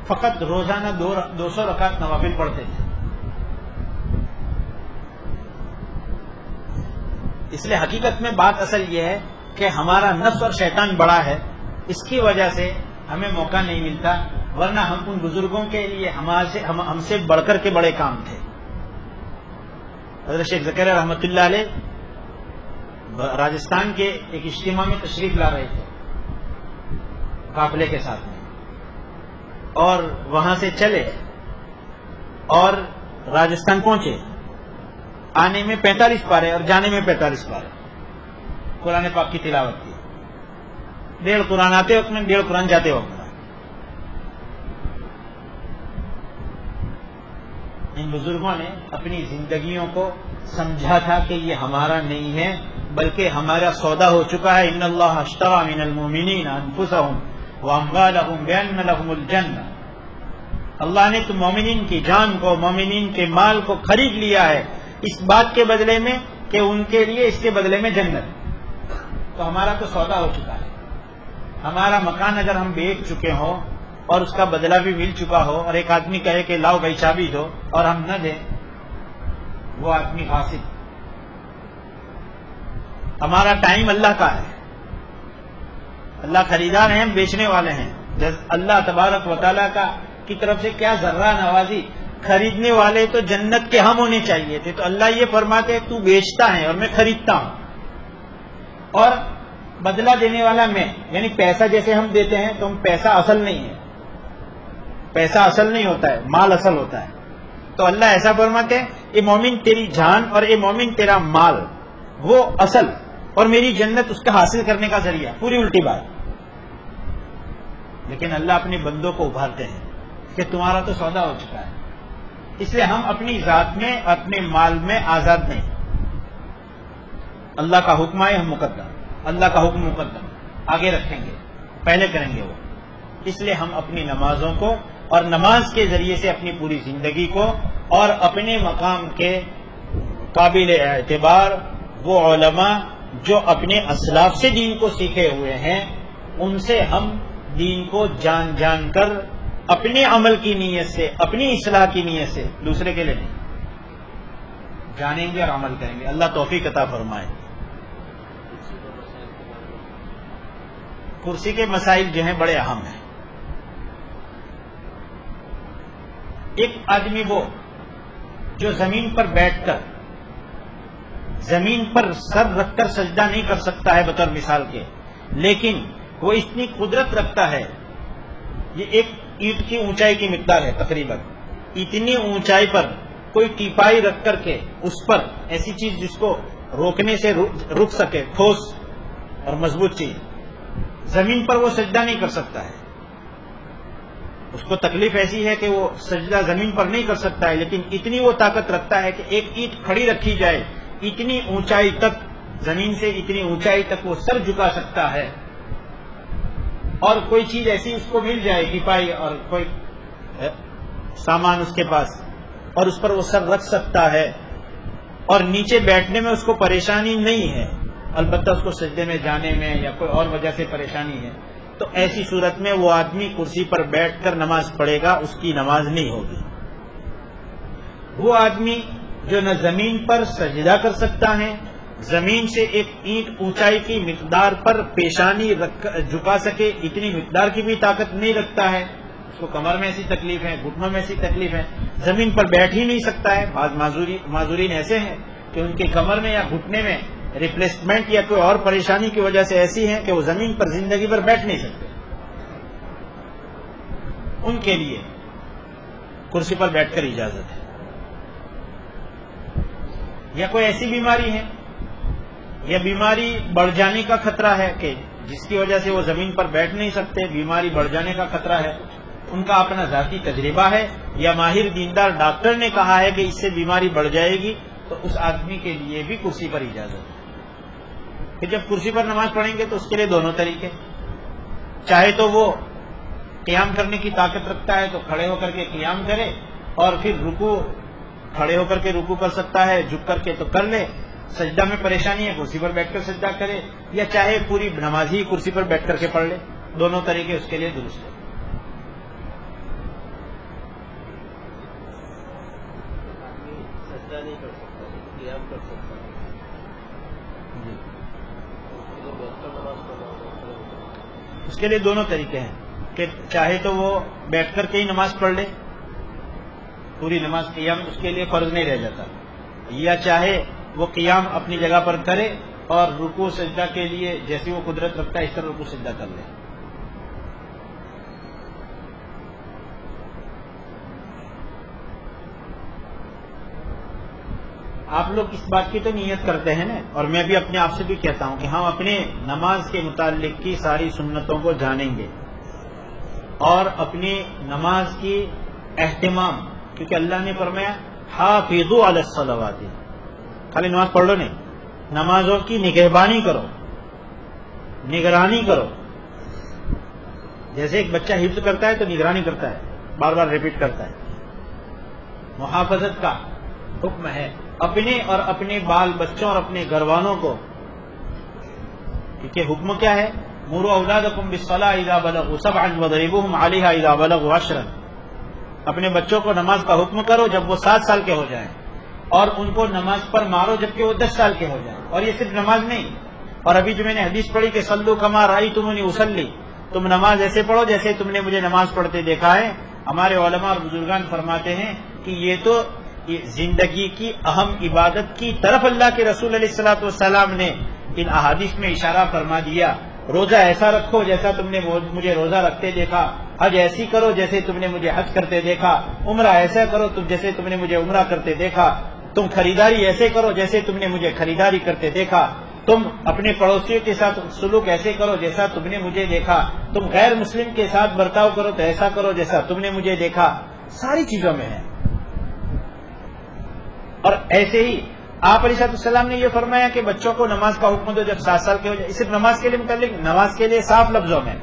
فقط روزانہ 200 رکعت نوافل پڑھتے تھے. اس لیے حقیقت میں بات اصل یہ ہے کہ ہمارا نفس اور شیطان بڑا ہے، اس کی وجہ سے ہمیں موقع نہیں ملتا، ورنہ ہم ان بزرگوں کے لیے ہم سے بڑھ کر کے بڑے کام تھے. حضرت شیخ زکریا رحمۃ اللہ علیہ راجستھان کے ایک اجتماع میں تشریف لا رہے تھے قافلے کے ساتھ میں، اور وہاں سے چلے اور راجستھان پہنچے، آنے میں 45 پارے اور جانے میں 45 پارے قرآن پاک کی تلاوت کی، 1.5 قرآن آتے وقت میں 1.5 قرآن جاتے وقت میں۔ ان بزرگوں نے اپنی زندگیوں کو سمجھا تھا کہ یہ ہمارا نہیں ہے بلکہ ہمارا سودا ہو چکا ہے۔ ان اللہ اشتری من المؤمنین انفسهم واموالهم بان لهم الجنہ، اللہ نے تو مومنین کی جان کو، مومنین کے مال کو خرید لیا ہے اس بات کے بدلے میں کہ ان کے لیے اس کے بدلے میں جنت۔ تو ہمارا تو سودا ہو چکا ہے، ہمارا مکان اگر ہم بیچ چکے ہوں اور اس کا بدلہ بھی مل چکا ہو، اور ایک آدمی کہے کہ لاؤ بھائی چابی دو اور ہم نہ دیں، وہ آدمی غاصب۔ ہمارا ٹائم اللہ کا ہے، اللہ خریدار ہیں، ہم بیچنے والے ہیں۔ اللہ تبارک و تعالیٰ کی طرف سے کیا ذرہ نوازی، خریدنے والے تو جنت کے ہم ہونے چاہیے تھے، تو اللہ یہ فرماتے تو بیچتا ہے اور میں خریدتا ہوں، اور بدلہ دینے والا میں، یعنی پیسہ جیسے ہم دیتے ہیں تو ہم پیسہ اصل نہیں ہے، پیسہ اصل نہیں ہوتا ہے، مال اصل ہوتا ہے۔ تو اللہ ایسا فرماتے ہیں اے مومن تیری جان اور اے مومن تیرا مال وہ اصل، اور میری جنت اس کا حاصل کرنے کا ذریعہ، پوری الٹی بات۔ لیکن اللہ اپنے بندوں کو ابھارتے ہیں کہ تمہارا تو سودا ہو چکا ہے، اس لیے ہم اپنی ذات میں اپنے مال میں آزاد نہیں۔ اللہ کا حکم ہے ہم مقدم، اللہ کا حکم مقدم آگے رکھیں گے، پہلے کریں گے وہ۔ اس لیے ہم اپنی نمازوں کو اور نماز کے ذریعے سے اپنی پوری زندگی کو اور اپنے مقام کے قابل اعتبار وہ علماء جو اپنے اسلاف سے دین کو سیکھے ہوئے ہیں، ان سے ہم دین کو جان جان کر اپنے عمل کی نیت سے، اپنی اصلاح کی نیت سے، دوسرے کے لیے نہیں، جانیں گے اور عمل کریں گے۔ اللہ توفیق عطا فرمائے۔ کرسی کے مسائل جو ہیں بڑے اہم ہیں۔ ایک آدمی وہ جو زمین پر بیٹھ کر، زمین پر سر رکھ کر سجدہ نہیں کر سکتا ہے بطور مثال کے، لیکن وہ اتنی قدرت رکھتا ہے، یہ ایک اینٹ کی اونچائی کی مقدار ہے تقریباً، اتنی اونچائی پر کوئی ٹیپائی رکھ کر کے اس پر ایسی چیز جس کو روکنے سے رک سکے، ٹھوس اور مضبوط چیز، زمین پر وہ سجدہ نہیں کر سکتا ہے۔ اس کو تکلیف ایسی ہے کہ وہ سجدہ زمین پر نہیں کر سکتا ہے، لیکن اتنی وہ طاقت رکھتا ہے کہ ایک اینٹ کھڑی رکھی جائے، اتنی اونچائی تک، زمین سے اتنی اونچائی تک وہ سر جھکا سکتا ہے، اور کوئی چیز ایسی اس کو مل جائے، ٹیپائی اور کوئی سامان اس کے پاس، اور اس پر وہ سر رکھ سکتا ہے، اور نیچے بیٹھنے میں اس کو پریشانی نہیں ہے، البتہ اس کو سجدے میں جانے میں یا کوئی اور وجہ سے پریشانی ہے، تو ایسی صورت میں وہ آدمی کرسی پر بیٹھ کر نماز پڑھے گا، اس کی نماز نہیں ہوگی۔ وہ آدمی جو نہ زمین پر سجدہ کر سکتا ہے، زمین سے ایک اینٹ اونچائی کی مقدار پر پیشانی جھکا سکے، اتنی مقدار کی بھی طاقت نہیں رکھتا ہے، اس کو کمر میں ایسی تکلیف ہے، گھٹنوں میں ایسی تکلیف ہے، زمین پر بیٹھ ہی نہیں سکتا ہے۔ بعض معذورین ایسے ہیں کہ ان کے کمر میں یا گھٹنے میں ریپلیسمنٹ یا کوئی اور پریشانی کی وجہ سے ایسی ہے کہ وہ زمین پر زندگی پر بیٹھ نہیں سکتے، ان کے لیے کرسی پر بیٹھ کر اجازت ہے۔ یا کوئی ایسی بیماری ہے یا بیماری بڑھ جانے کا خطرہ ہے کہ جس کی وجہ سے وہ زمین پر بیٹھ نہیں سکتے، بیماری بڑھ جانے کا خطرہ ہے، ان کا اپنا ذاتی تجربہ ہے یا ماہر دیندار ڈاکٹر نے کہا ہے کہ اس سے بیماری بڑھ جائے گی، تو اس آدمی کے لیے بھی کرسی پر اجازت ہے۔ کہ جب کرسی پر نماز پڑھیں گے تو اس کے لیے دونوں طریقے، چاہے تو وہ قیام کرنے کی طاقت رکھتا ہے تو کھڑے ہو کر کے قیام کرے، اور پھر رکوع کھڑے ہو کر کے رکوع کر سکتا ہے، جھک کر کے تو کر لے، سجدہ میں پریشانی ہے کرسی پر بیٹھ کر سجدہ کرے، یا چاہے پوری نماز ہی کرسی پر بیٹھ کر کے پڑھ لے، دونوں طریقے اس کے لیے درست ہے۔ سجدہ نہیں کر سکتا، قیام کر سکتا ہے، اس کے لیے دونوں طریقے ہیں کہ چاہے تو وہ بیٹھ کر کے ہی نماز پڑھ لے، پوری نماز قیام اس کے لیے فرض نہیں رہ جاتا، یا چاہے وہ قیام اپنی جگہ پر کرے اور رکوع سجدہ کے لیے جیسی وہ قدرت رکھتا ہے اس طرح رکوع سجدہ کر لے. آپ لوگ اس بات کی تو نیت کرتے ہیں نا، اور میں بھی اپنے آپ سے بھی کہتا ہوں کہ ہم اپنے نماز کے متعلق کی ساری سنتوں کو جانیں گے اور اپنی نماز کی اہتمام، کیونکہ اللہ نے فرمایا حافظوا علی الصلوات، خالی نماز پڑھ لو نہیں، نمازوں کی نگہبانی کرو، نگرانی کرو. جیسے ایک بچہ حفظ کرتا ہے تو نگرانی کرتا ہے، بار بار ریپیٹ کرتا ہے. محافظت کا حکم ہے اپنے اور اپنے بال بچوں اور اپنے گھر والوں کو، کیونکہ حکم کیا ہے؟ مروا اولادکم بالصلاۃ اذا بلغوا سبعا وضربوہم علیہا اذا بلغوا 10. اپنے بچوں کو نماز کا حکم کرو جب وہ 7 سال کے ہو جائیں، اور ان کو نماز پر مارو جبکہ وہ 10 سال کے ہو جائیں. اور یہ صرف نماز نہیں، اور ابھی جو میں نے حدیث پڑھی کہ صلو کما رأیتمونی اصلی، تم نماز ایسے پڑھو جیسے تم نے مجھے نماز پڑھتے دیکھا ہے. ہمارے علماء اور بزرگان فرماتے ہیں کہ یہ تو زندگی کی اہم عبادت کی طرف اللہ کے رسول علیہ الصلوۃ والسلام نے ان احادیث میں اشارہ فرما دیا. روزہ ایسا رکھو جیسا تم نے مجھے روزہ رکھتے دیکھا، حج ایسی کرو جیسے تم نے مجھے حج کرتے دیکھا، عمرہ ایسا کرو جیسے تم نے مجھے عمرہ کرتے دیکھا، تم خریداری ایسے کرو جیسے تم نے مجھے خریداری کرتے دیکھا، تم اپنے پڑوسیوں کے ساتھ سلوک ایسے کرو جیسا تم نے مجھے دیکھا، تم غیر مسلم کے ساتھ برتاؤ کرو تو ایسا کرو جیسا تم نے مجھے دیکھا. ساری چیزوں میں ہے. اور ایسے ہی آپ علیہ السلام نے یہ فرمایا کہ بچوں کو نماز کا حکم دو جب 7 سال کے ہو جائے. صرف نماز کے لیے متعلق، نماز کے لیے صاف لفظوں میں،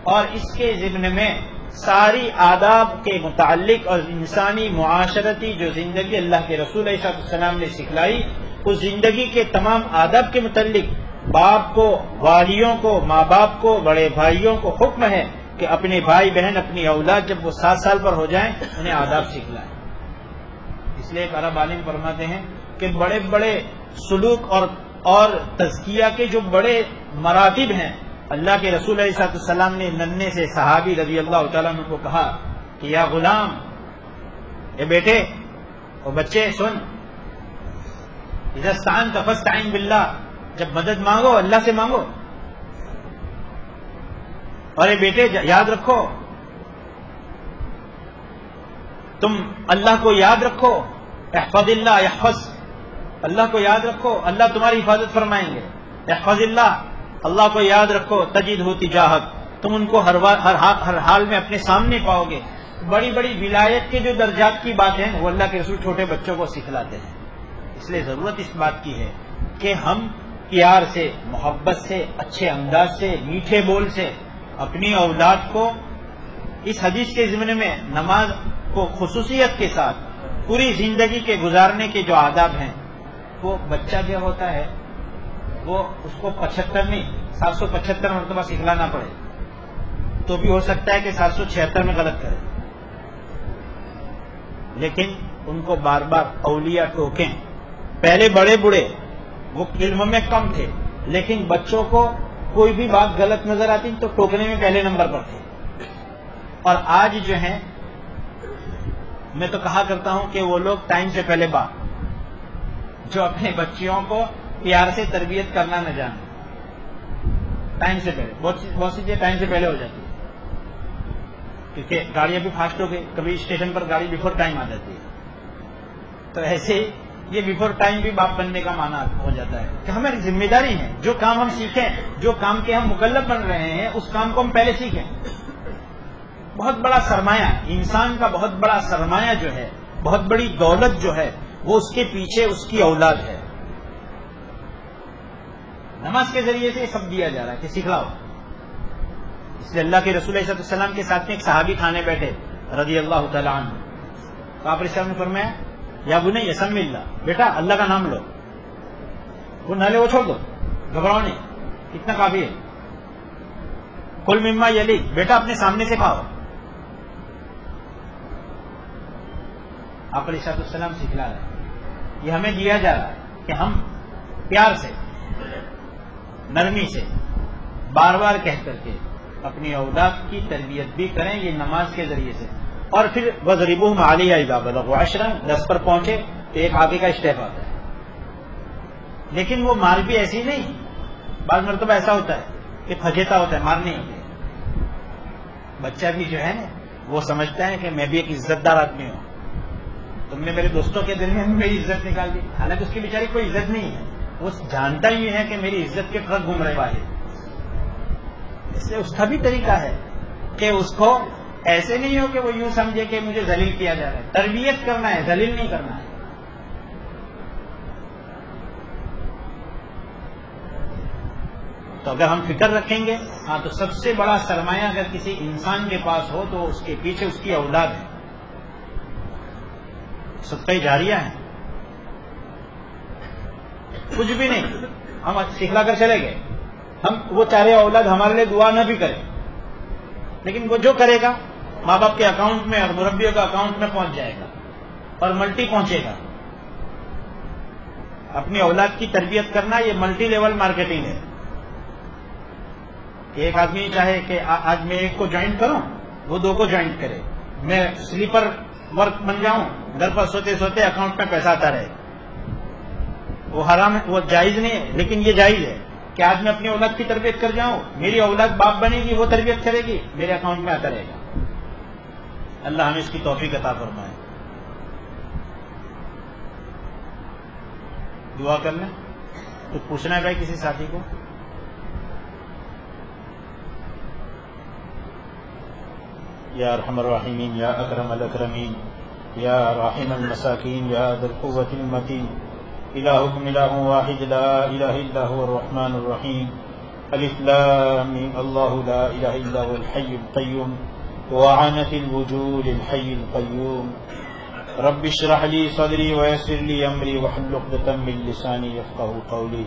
اور اس کے ضمن میں ساری آداب کے متعلق اور انسانی معاشرتی جو زندگی اللہ کے رسول علیہ السلام نے سکھلائی، اس زندگی کے تمام آداب کے متعلق باپ کو، والیوں کو، ماں باپ کو، بڑے بھائیوں کو حکم ہے کہ اپنے بھائی بہن، اپنی اولاد جب وہ 7 سال پر ہو جائیں انہیں آداب سکھلائیں. اس لیے ایک عرب عالم فرماتے ہیں کہ بڑے بڑے سلوک اور تزکیہ کے جو بڑے مراتب ہیں، اللہ کے رسول علیہ السلام نے ننھے سے صحابی رضی اللہ تعالیٰ عنہ کو کہا کہ یا غلام، اے بیٹے، او بچے سن، اذا استعنت فاستعن باللہ، جب مدد مانگو اللہ سے مانگو. اور اے بیٹے یاد رکھو، تم اللہ کو یاد رکھو، احفظ اللہ یحفظ، اللہ کو یاد رکھو اللہ تمہاری حفاظت فرمائیں گے. احفظ اللہ کو یاد رکھو، تجدہ تجاہک، تم ان کو ہر حال میں اپنے سامنے پاؤ گے. بڑی بڑی ولایت کے جو درجات کی بات ہے وہ اللہ کے رسول چھوٹے بچوں کو سکھلاتے ہیں. اس لیے ضرورت اس بات کی ہے کہ ہم پیار سے، محبت سے، اچھے انداز سے، میٹھے بول سے اپنی اولاد کو اس حدیث کے ضمن میں نماز کو خصوصیت کے ساتھ پوری زندگی کے گزارنے کے جو آداب ہیں، وہ بچہ جو ہوتا ہے وہ اس کو 75 نہیں 775 مرتبہ سکھلانا پڑے تو بھی ہو سکتا ہے کہ 776 میں غلط کرے، لیکن ان کو بار بار اولیاء ٹوکیں. پہلے بڑے بوڑھے وہ علم میں کم تھے، لیکن بچوں کو کوئی بھی بات غلط نظر آتی تو ٹوکنے میں پہلے نمبر پر تھے. اور آج جو ہیں، میں تو کہا کرتا ہوں کہ وہ لوگ ٹائم سے پہلے جو اپنے بچیوں کو پیار سے تربیت کرنا نہ جانے، ٹائم سے پہلے بہت سی چیزیں ٹائم سے پہلے ہو جاتی ہے، کیونکہ گاڑیاں بھی فاسٹ ہو گئی، کبھی اسٹیشن پر گاڑی بیفور ٹائم آ جاتی ہے. تو ایسے ہی یہ بیفور ٹائم بھی باپ بننے کا معنی ہو جاتا ہے کہ ہماری ذمہ داری ہے، جو کام ہم سیکھیں، جو کام کے ہم مکلف بن رہے ہیں، اس کام کو ہم پہلے سیکھیں. بہت بڑا سرمایہ، انسان کا بہت بڑا سرمایہ جو ہے، بہت بڑی دولت جو ہے، وہ اس کے پیچھے اس کی اولاد ہے. نماز کے ذریعے سے سب دیا جا رہا ہے کہ سکھلاؤ. اس لیے اللہ کے رسول علیہ السلام کے ساتھ میں ایک صحابی کھانے بیٹھے رضی اللہ تعالیٰ عنہ، تو آپ علیہ السلام نے فرمایا یا بنی سمی اللہ، بیٹا اللہ کا نام لو، وہ نہ لے وہ چھوڑ دو، گھبراؤ نہیں، اتنا کافی ہے. کل مما یلی، بیٹا اپنے سامنے سے کھاؤ. آپ علیہ السلام سکھلا رہے ہیں، یہ ہمیں دیا جا رہا ہے کہ ہم پیار سے، نرمی سے، بار بار کہہ کر کے اپنی اولاد کی تربیت بھی کریں، یہ نماز کے ذریعے سے. اور پھر لیکن وہ مار بھی ایسی نہیں، بعض مرتبہ ایسا ہوتا ہے کہ پھجیتا ہوتا ہے، مار نہیں ہوتے. بچہ بھی جو ہے نا وہ سمجھتا ہے کہ میں بھی ایک عزت دار آدمی ہوں، تم نے میرے دوستوں کے دل میں میری عزت نکال دی، حالانکہ اس کی بیچاری کوئی عزت نہیں ہے، وہ جانتا ہی ہے کہ میری عزت کے ٹرک گھوم رہے والے. اس لیے اس کا بھی طریقہ ہے کہ اس کو ایسے نہیں ہو کہ وہ یوں سمجھے کہ مجھے ذلیل کیا جا رہا ہے. تربیت کرنا ہے، ذلیل نہیں کرنا ہے. تو اگر ہم فکر رکھیں گے ہاں تو سب سے بڑا سرمایہ اگر کسی انسان کے پاس ہو تو اس کے پیچھے اس کی اولاد ہے، صدقہ جاریہ ہے. کچھ بھی نہیں، ہم سکھلا کر چلے گئے، ہم وہ چارے اولاد ہمارے لیے دعا نہ بھی کرے، لیکن وہ جو کرے گا ماں باپ کے اکاؤنٹ میں اور مربیوں کے اکاؤنٹ میں پہنچ جائے گا اور ملٹی پہنچے گا. اپنی اولاد کی تربیت کرنا یہ ملٹی لیول مارکیٹنگ ہے. ایک آدمی چاہے کہ آج میں ایک کو جوائن کروں، وہ دو کو جوائن کرے، میں سلیپر ورک بن جاؤں، گھر پر سوتے سوتے اکاؤنٹ میں پیسہ آتا رہے. وہ حرام ہے، وہ جائز نہیں ہے. لیکن یہ جائز ہے کہ آج میں اپنی اولاد کی تربیت کر جاؤں، میری اولاد باپ بنے گی، وہ تربیت کرے گی، میرے اکاؤنٹ میں آتا رہے گا. اللہ ہمیں اس کی توفیق عطا فرمائے. دعا کر لیں. کچھ پوچھنا ہے بھائی کسی ساتھی کو؟ یا ارحم الراحمین، یا اکرم الاکرمین، یا راحم المساکین، یا ذی القوة المتین، الہکم الہ واحد لا الہ الا هو الرحمن الرحیم. الف لام میم، اللہ لا الہ الا هو الحی القیوم، وعنت الوجوہ للحی القیوم. رب اشرح لی صدری ویسر لی امری واحلل عقدۃ من لسانی یفقهوا قولی.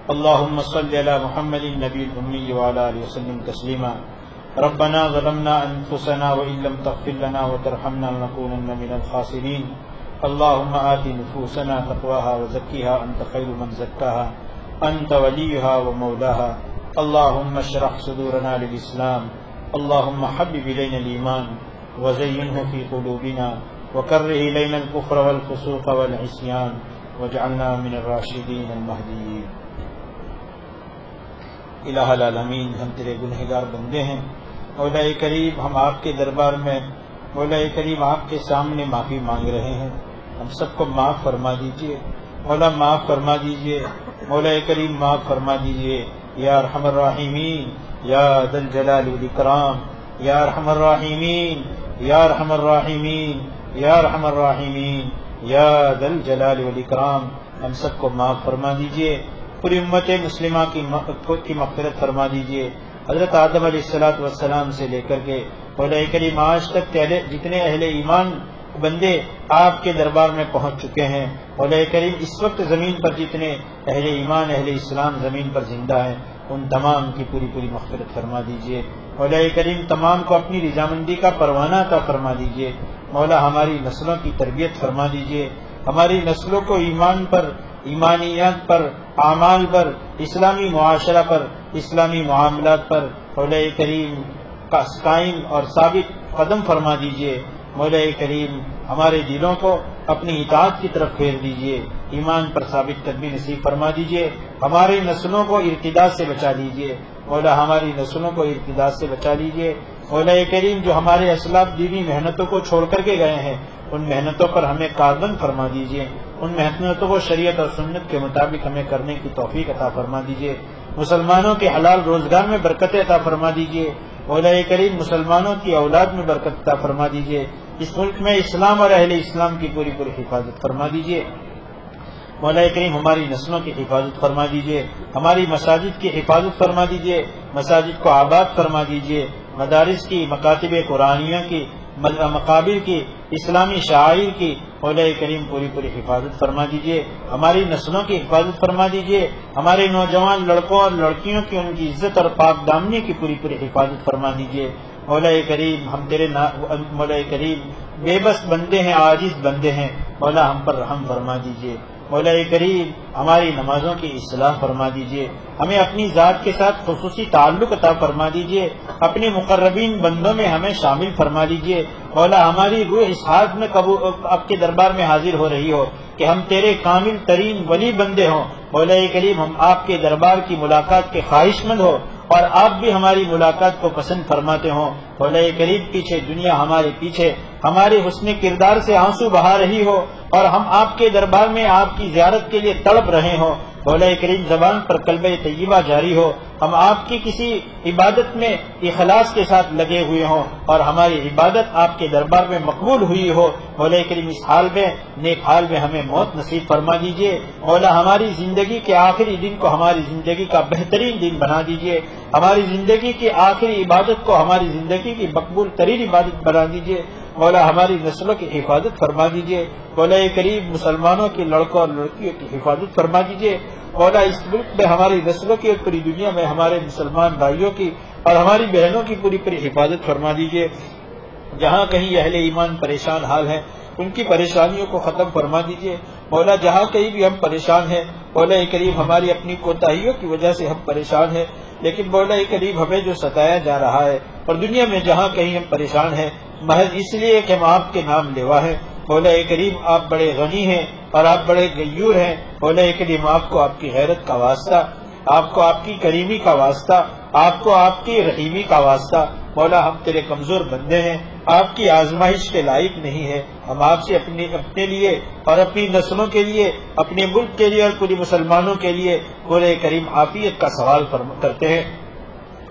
اللهم صل علی محمد النبی الامی وعلی آلہ وسلم تسلیما. ربنا ظلمنا انفسنا وان لم تغفر لنا وترحمنا لنكونن من الخاسرین. اللهم آت نفوسنا تقواها وزكها انت خير من زكاها انت وليها ومولاها. اللهم اشرح صدورنا للاسلام. اللهم حبب الينا الايمان وزينه في قلوبنا وكره الينا الكفر والفسوق والعصيان واجعلنا من الراشدين المهديين. الہ العالمین، ہم تیرے گنہگار بندے ہیں. مولا کریم، ہم آپ کے دربار میں، مولا کریم آپ کے سامنے معافی مانگ رہے ہیں. ہم سب کو معاف فرما دیجئے مولا، معاف فرما دیجئے مولا کریم، معاف فرما دیجئے. یا ارحم الراحمین، یا ذا الجلال والاکرام، یا ارحم الراحمین، یا ارحم الراحمین، یا ارحم الراحمین، یا ذا الجلال والاکرام. ہم سب کو معاف فرما دیجئے. پوری امت مسلمہ کی مغفرت فرما دیجئے. حضرت آدم علیہ السلام سے لے کر کے مولا کریم آج تک جتنے اہل ایمان بندے آپ کے دربار میں پہنچ چکے ہیں، مولا کریم اس وقت زمین پر جتنے اہل ایمان اہل اسلام زمین پر زندہ ہیں، ان تمام کی پوری پوری مغفرت فرما دیجئے. مولا کریم تمام کو اپنی رضامندی کا پروانہ عطا فرما دیجئے. مولا ہماری نسلوں کی تربیت فرما دیجئے. ہماری نسلوں کو ایمان پر، ایمانیات پر، اعمال پر، اسلامی معاشرہ پر، اسلامی معاملات پر مولا کریم قائم اور ثابت قدم فرما دیجئے. مولا کریم ہمارے دلوں کو اپنی اطاعت کی طرف پھیر دیجئے. ایمان پر ثابت قدمی نصیب فرما دیجئے. ہماری نسلوں کو ارتداد سے بچا لیجئے. مولا ہماری نسلوں کو ارتداد سے بچا لیجئے. مولا کریم جو ہمارے اسلاف دینی محنتوں کو چھوڑ کر کے گئے ہیں، ان محنتوں پر ہمیں کاربند فرما دیجئے. ان محنتوں کو شریعت اور سنت کے مطابق ہمیں کرنے کی توفیق عطا فرما دیجئے. مسلمانوں کے حلال روزگار میں برکت عطا فرما دیجئے. مولا کریم مسلمانوں کی اولاد میں برکت عطا فرما دیجئے. اس ملک میں اسلام اور اہل اسلام کی پوری پوری حفاظت فرما دیجئے. مولا کریم ہماری نسلوں کی حفاظت فرما دیجئے. ہماری مساجد کی حفاظت فرما دیجئے. مساجد کو آباد فرما دیجئے. مدارس کی، مکاتب قرآنیہ کی، مقابر کی، اسلامی شعائر کی مولا کریم پوری پوری حفاظت فرما دیجئے. ہماری نسلوں کی حفاظت فرما دیجئے. ہمارے نوجوان لڑکوں اور لڑکیوں کی، ان کی عزت اور پاک دامنی کی پوری پوری حفاظت فرما دیجئے. مولا کریم ہم تیرے مولا کریم بے بس بندے ہیں، عاجز بندے ہیں. مولا ہم پر رحم فرما دیجئے. مولا کریم ہماری نمازوں کی اصلاح فرما دیجئے. ہمیں اپنی ذات کے ساتھ خصوصی تعلق عطا فرما دیجئے. اپنے مقربین بندوں میں ہمیں شامل فرما دیجئے. مولا ہماری روح اس حالت میں آپ کے دربار میں حاضر ہو رہی ہو کہ ہم تیرے کامل ترین ولی بندے ہوں. مولا کریم ہم آپ کے دربار کی ملاقات کے خواہش مند ہو اور آپ بھی ہماری ملاقات کو پسند فرماتے ہوں. مولا کریم پیچھے دنیا ہمارے پیچھے ہمارے حسن کردار سے آنسو بہا رہی ہو اور ہم آپ کے دربار میں آپ کی زیارت کے لیے تڑپ رہے ہوں. مولا کریم زبان پر کلمہ طیبہ جاری ہو, ہم آپ کی کسی عبادت میں اخلاص کے ساتھ لگے ہوئے ہوں اور ہماری عبادت آپ کے دربار میں مقبول ہوئی ہو. مولا کریم اس حال میں نیک حال میں ہمیں موت نصیب فرما دیجئے. مولا ہماری زندگی کے آخری دن کو ہماری زندگی کا بہترین دن بنا دیجئے. ہماری زندگی کی آخری عبادت کو ہماری زندگی کی مقبول ترین عبادت بنا دیجئے. مولا ہماری نسلوں کی حفاظت فرما دیجئے. مولا کریم مسلمانوں کے لڑکوں اور لڑکیوں کی حفاظت فرما دیجئے. مولا اس ملک میں ہماری نسلوں کی اور پوری دنیا میں ہمارے مسلمان بھائیوں کی اور ہماری بہنوں کی پوری حفاظت فرما دیجئے. جہاں کہیں اہل ایمان پریشان حال ہیں ان کی پریشانیوں کو ختم فرما دیجئے. مولا جہاں کہیں بھی ہم پریشان ہیں, مولا کریم ہماری اپنی کوتاہیوں کی وجہ سے ہم پریشان ہیں, لیکن مولا کریم ہمیں جو ستایا جا رہا ہے اور دنیا میں جہاں کہیں ہم پریشان ہیں محض اس لیے کہ ہم آپ کے نام لیوا ہیں. مولا کریم آپ بڑے غنی ہیں اور آپ بڑے غیور ہیں. مولا کریم آپ کو آپ کی غیرت کا واسطہ, آپ کو آپ کی کریمی کا واسطہ, آپ کو آپ کی رحیمی کا واسطہ. مولا ہم تیرے کمزور بندے ہیں, آپ کی آزمائش کے لائق نہیں ہے. ہم آپ سے اپنے لیے اور اپنی نسلوں کے لیے, اپنے ملک کے لیے اور پوری مسلمانوں کے لیے مولا کریم عافیت کا سوال کرتے ہیں.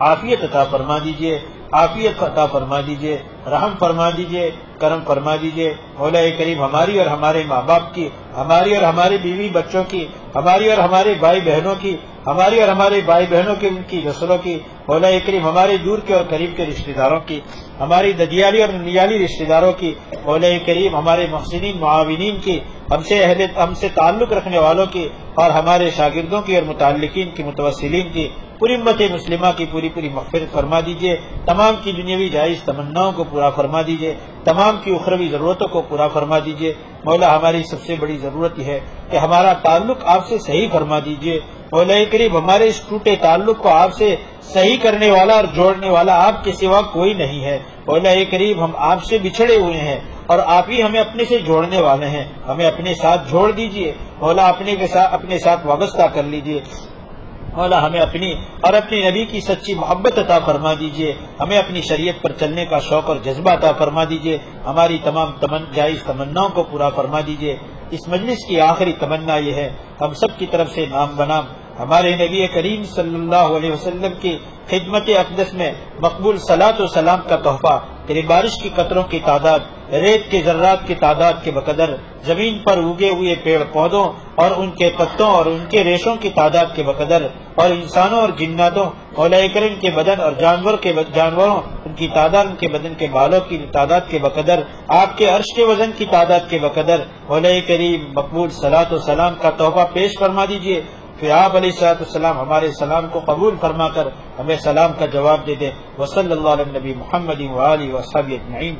عافیت عطا فرما دیجئے, عافیت عطا فرما دیجئے, رحم فرما دیجئے, کرم فرما دیجئے. مولا کریم ہماری اور ہمارے ماں باپ کی, ہماری اور ہمارے بیوی بچوں کی, ہماری اور ہمارے بھائی بہنوں کی, ہماری اور ہمارے بھائی بہنوں کی, ان کی نسلوں کی, مولا کریم ہمارے دور کے اور قریب کے رشتہ داروں کی, ہماری ددیالی اور ننیالی رشتہ داروں کی, مولا کریم ہمارے محسنین معاونین کی, ہم سے تعلق رکھنے والوں کی اور ہمارے شاگردوں کی اور متعلقین کی, متوسلین کی, پوری امت مسلمہ کی پوری مغفرت فرما دیجئے. تمام کی دنیاوی جائز تمناؤں کو پورا فرما دیجئے, تمام کی اخروی ضرورتوں کو پورا فرما دیجئے. مولا ہماری سب سے بڑی ضرورت یہ ہے کہ ہمارا تعلق آپ سے صحیح فرما دیجئے. مولا کریم ہمارے اس ٹوٹے تعلق کو آپ سے صحیح کرنے والا اور جوڑنے والا آپ کے سوا کوئی نہیں ہے. مولا کریم ہم آپ سے بچھڑے ہوئے ہیں اور آپ ہی ہمیں اپنے سے جوڑنے والے ہیں. ہمیں اپنے ساتھ جوڑ دیجئے مولا, اپنے ساتھ وابستہ کر لیجئے. مولا ہمیں اپنی اور اپنے نبی کی سچی محبت عطا فرما دیجئے. ہمیں اپنی شریعت پر چلنے کا شوق اور جذبہ عطا فرما دیجئے. ہماری تمام جائز تمناؤں کو پورا فرما دیجئے. اس مجلس کی آخری تمنا یہ ہے, ہم سب کی طرف سے نام بنام ہمارے نبی کریم صلی اللہ علیہ وسلم کی خدمت اقدس میں مقبول صلاۃ و سلام کا تحفہ تیری بارش کی قطروں کی تعداد, ریت کے ذرات کی تعداد کے بقدر, زمین پر اگے ہوئے پیڑ پودوں اور ان کے پتوں اور ان کے ریشوں کی تعداد کے بقدر, اور انسانوں اور جناتوں مولا کریم کے بدن اور جانوروں ان کی تعداد, ان کے بدن کے بالوں کی تعداد کے بقدر, آپ کے عرش کے وزن کی تعداد کے بقدر مولا کریم مقبول صلاۃ و سلام کا تحفہ پیش فرما دیجئے. پھر آپ علیہ الصلوۃ والسلام ہمارے سلام کو قبول فرما کر ہمیں سلام کا جواب دے دیں. وصلی اللہ علی نبی محمد وآلہ وصحبہ اجمعین.